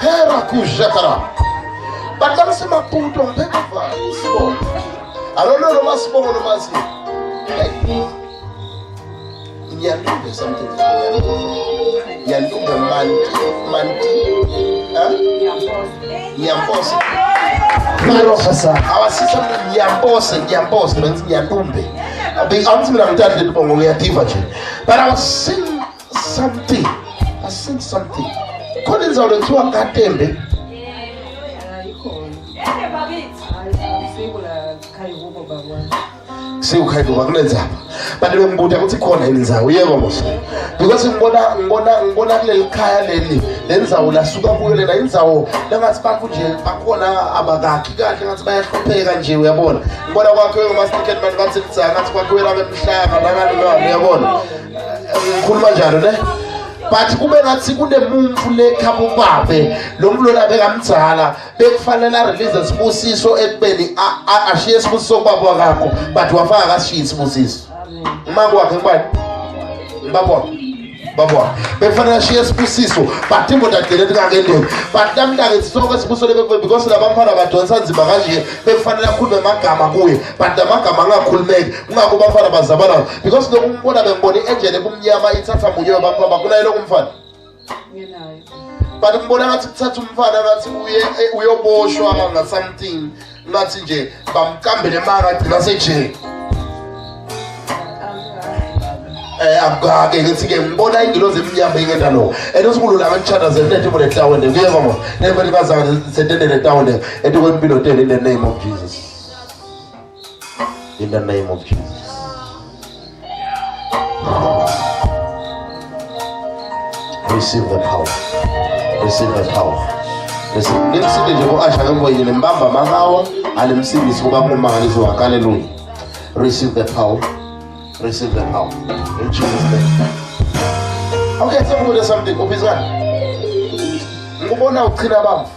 Hera kushakara. But ngisemaphuthe ngiphethe vali. Sibona. I don't know noma sibongo noma si. Yalunga something. Yalunga manti. Nyamposa. Prophesy. Awasisa nyamposa benzi nyalumbe. Abenzi mina ngithathe libongo ngiyativa nje. But I was saying something. Khona inzawo lethiwa kaTembe. Sewukhayikuba kunenzaba bantu bembuta ukuthi khona inzawo yebo mos because ngibona kuleli khaya leli lenzawo lasuka kuyo lena inzawo langathi bafu nje bakhona abakakhi kahle ngathi bayahlupheka nje uyabona ngibona kwakhe ngamasticket man bathi kutsanga ngathi kwakhe wena bemhlaba nakani uyabona ngikhuluma njalo ne but kube ngathi kunemuntu lekhabo babe lo mlona bekamdzala bekufanele release isibusiso ekubeni ashiye isibusiso kubaba wakho but wafaka kashiye isibusiso umango wakhe ngibani baba bekufanele ashiye isibusiso but imboda agcine kangendeni but namhlanje sisonke isibusiso lebekube because labamfana badonsa nzima kanje bekufanele akhulume amagama kuye but amagama angakhulumeki ungakho bafana bazabana because lokumbona bengibona iangel ebumnyama ithatha munye bamfana kunayo lokumfana Ngenayo. but ngibona ngathi kuthatha umfana ngathi uyoboshwa nga something ngathi nje bamkambele mara agcina sejele akake ngithi ke ngibona ingilozi emnyama ingenda lo enosibulula abantshana zenethe mo letawende kuyeva mo never bazanga setende letawende etikwempilo tene in the name of Jesus, in the name of Jesus. Receive the power, receive the power. Listen, nimsinde nje ko-Asha ngemboyini mbamba makawa alimsindisi kuba kumangaliso wakhe. Hallelujah. Receive the power. Receive the power in Jesus' name. Okay, so I'm going to something. Ubizana. Ngubona uqhina bami.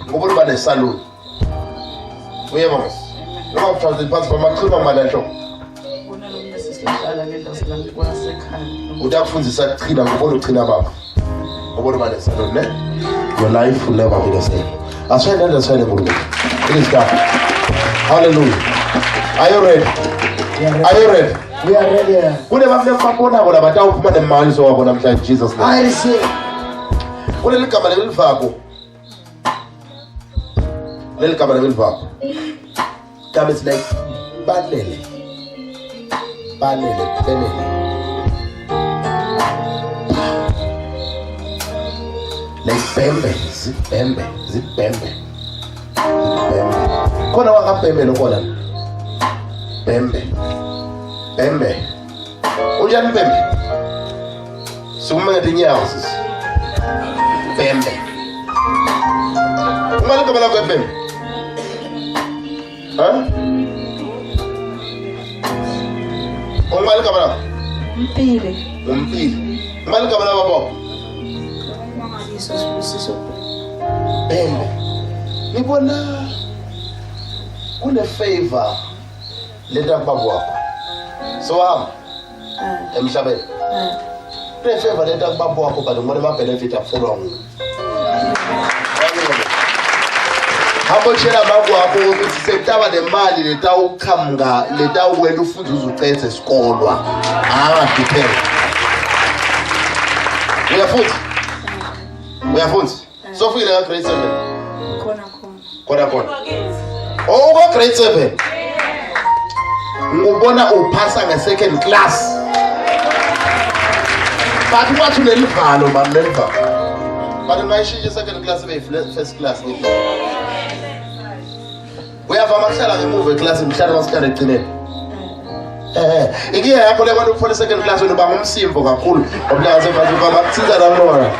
Ngubona ba nesalon. Uyeba mos. Noma uthatha iphansi kwamaqhina amalanhlo. Bona lo nesisihlala ngento silambi kwasekhaya. Utakufundzisa kuqhina ngubona uqhina bami. Ngubona ba nesalon ne? Your life will never be the same. Asayina ndasayina ngubona. It is done. Hallelujah. Are you ready? Are you ready? We are ready. Kune bafike babona bona batawuphuma nemali sowabo namhlanje Jesus name. I receive. Kune ligama lelivako. Leli gama lelivako. Gama is like balele. Like zibembe. Khona wakabhembe lokona. Bembe. Unjani bembe? Sukumele inyawo sisi. Bembe. Umali kabala bembe. Umali kabala. Mpile. Umali kabala babo. Mangaliso sibusiso. Bembe. Ngibona kune favor leta baba wakho. So emhlabeni. Kune favor leta baba wakho but ngone ma benefit afolwa nguwe. Hambochela baba wakho ukuthi sekutaba nemali leta ukhamnga leta ukwenda ufunde uzuqethe esikolwa. Depend. Uyafunda? So fika la grade 7. Khona. Oh, go grade 7. Ngubona uphasa nge second class. But what you need to man never. But my she just second class be first class. We have a maxala remove class in Channel Scan clean. Igiye yakho le kwantu ufuna second class unoba ngumsimbo kakhulu obulaza emva bakutsiza namora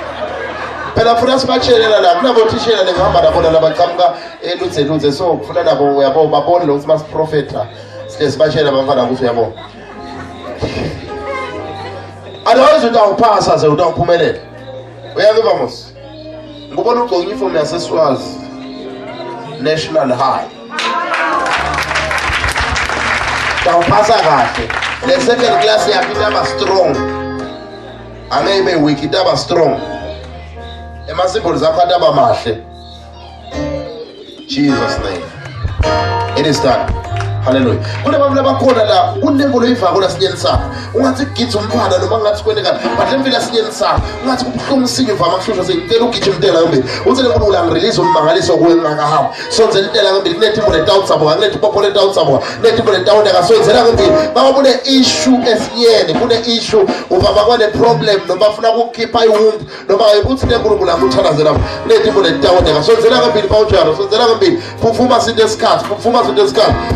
phela funa sibatshelela la kunabo thishela lengihamba nabo labaqhamuka eludze so kufuna nabo uyabo babone lo mas prophetha sihle sibatshela abafana ukuthi uyabo otherwise utawuphasa ze utawuphumelela uyaziva mos ngibona ugqoka uniform yaseSwazi National High tawuphasa kahle le second class yakho itaba strong angeke weak itaba strong emasimboli zakho ataba mahle Jesus name it is done hallelujah kunabantu labakhona la unembolo ivako la sinyeni sakho ungathi gidza umfana noma ngathi kwendekana but lemvila sinyeni sakho ungathi kubuhlungu sinye uvama kushusha sengicela ugijima intela ngempela uthi lenkulunkulu angirelease ummangaliso kuwe ngingakahamba sonzela intela ngempela kunetimbo letawuthi sabuka kunetipopho letawuthi sabuka kunetimbo letawundeka sonzela ngempela baba kune issue esinyeni kune issue uvama kwane problem noma bafuna ukukhipha iwumbi noma uthi lenkulunkulu anguthandazela kunetimbo letawundeka sonzela ngempela bawujalo sonzela ngempela phufuma sinto esikhathi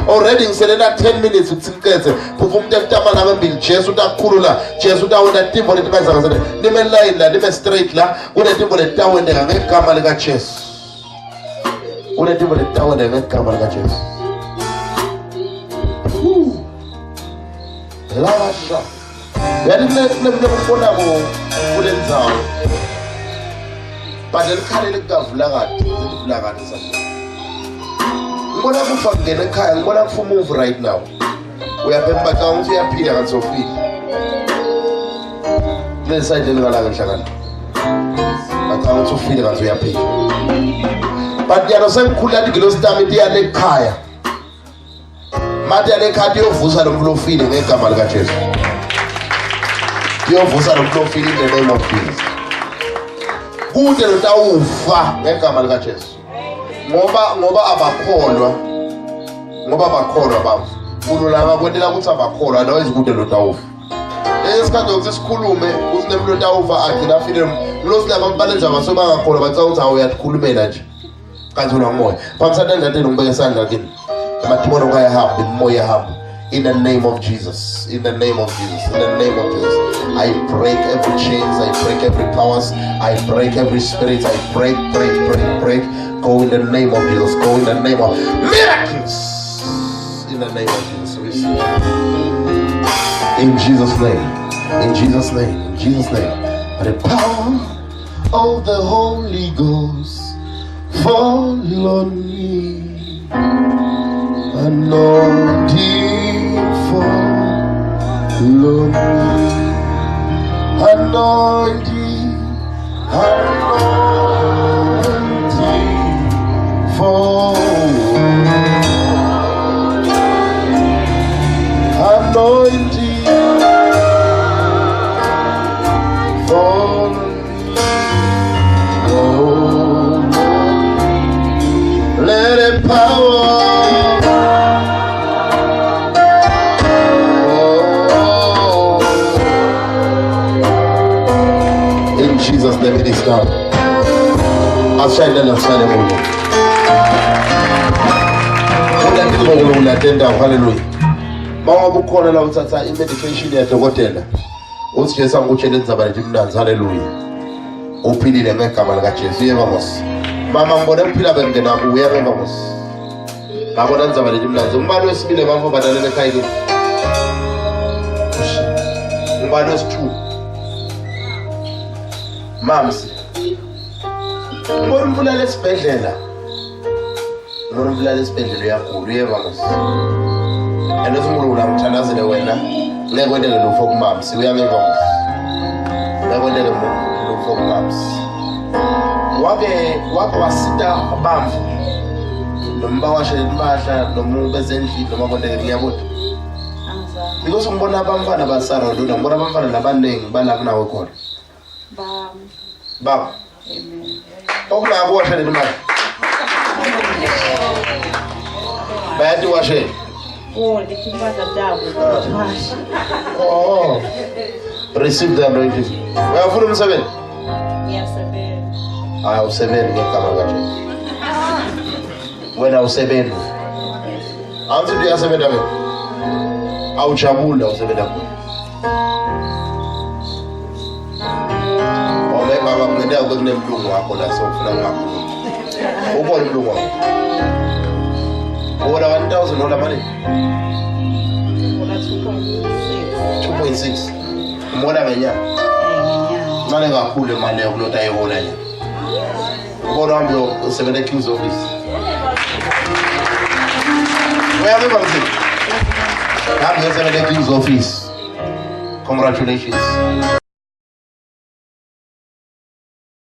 already ngiselela 10 minutes ukutsinkethe phupha umuntu ekutama la ngempela Jesu utakhulula Jesu utawona timbo letibenza ngasene nime line la nime straight la kunetimbo letawendeka ngegama lika Jesu kunetimbo letawendeka ngegama lika Jesu lava sha yathi kubona kule ndzawo but likhale likavula kade livula kade sasa ngibona kufa kungena ekhaya ngibona kufa move right now uyaphemba xa uthi uyaphila kansofile le side lengalanga nhlakana bacha uthi ufile kanti uyaphila but yalo sengikhula ngilosi tami tiyale ekhaya mati yale ekhaya yovusa lo muntu ofile ngegama lika Jesu yovusa lo muntu ofile in the name of Jesus kude lo tawufa ngegama lika Jesu ngoba abakholwa bafu kulo laba kwendela ukuthi abakholwa nawe izikude lo tawufa esikhathi ukuthi sikhulume ukuthi nemlo tawufa agcina afile lo silaba balenza baso bangakholwa bathi ukuthi awuyakhulumela nje kanti una umoya phamsana ndathe ngibeke isandla kini amatimono kayahamba imoya yahamba in the name of Jesus in the name of Jesus in the name of Jesus I break every chains I break every powers I break every spirit I break go in the name of Jesus go in the name of miracles in the name of Jesus receive in Jesus name in Jesus name in Jesus name by the power of the Holy Ghost fall on me anointing fall on me anointing fall anointing fall oh let it power in Jesus name it is done ashaye moto unatenda hallelujah mama bukhona la uthatha i-medication yadokotela uthi Jesu angikutshele ndzaba letimnanzi hallelujah uphilile ngegama lika Jesu yeba mos mama ngibona ukuphila bengena kuwe yeba mos ngabona ndzaba letimnanzi umbalo wesibili bafo badalele ekhaya kini umbalo wesithu mamsi ngibona umbulala esibhedlela ngibona umbulala esibhedlela uyakhulu yeba mos and uSinkulunkulu amthandazele wena ngekwendele lo for kumamsi uyangeva mos ngekwendele lo for kumamsi wake wasita bamfu nomba washe impahla nomuntu bezendlini noma kwendele ngiyabona because ngibona abamfana basara lona ngibona abamfana labanengi balapha nawe khona baba amen okunako washe le mali bayathi washe oh lekibaza dabo oh Receive the anointing. Uyafuna umsebenzi? Ngiyasebenza. Awusebenzi ngegama likaJesu. Wena awusebenzi. Awuthi uyasebenza wena. Awujabula usebenza khona. Baba ngenda kube kunemlungu wakho la sokufuna ngakho. Ubona umlungu wakho. Ubona 1000 dollars mali. Ngona 2.6. 2.6. Umona ngenyanga. Ngenyanga. Manje kakhulu imali yokulota ayihona nje. Ubona wami lo usebenza eKing's office. Uyabona manje. Hambe usebenza eKing's office. Congratulations.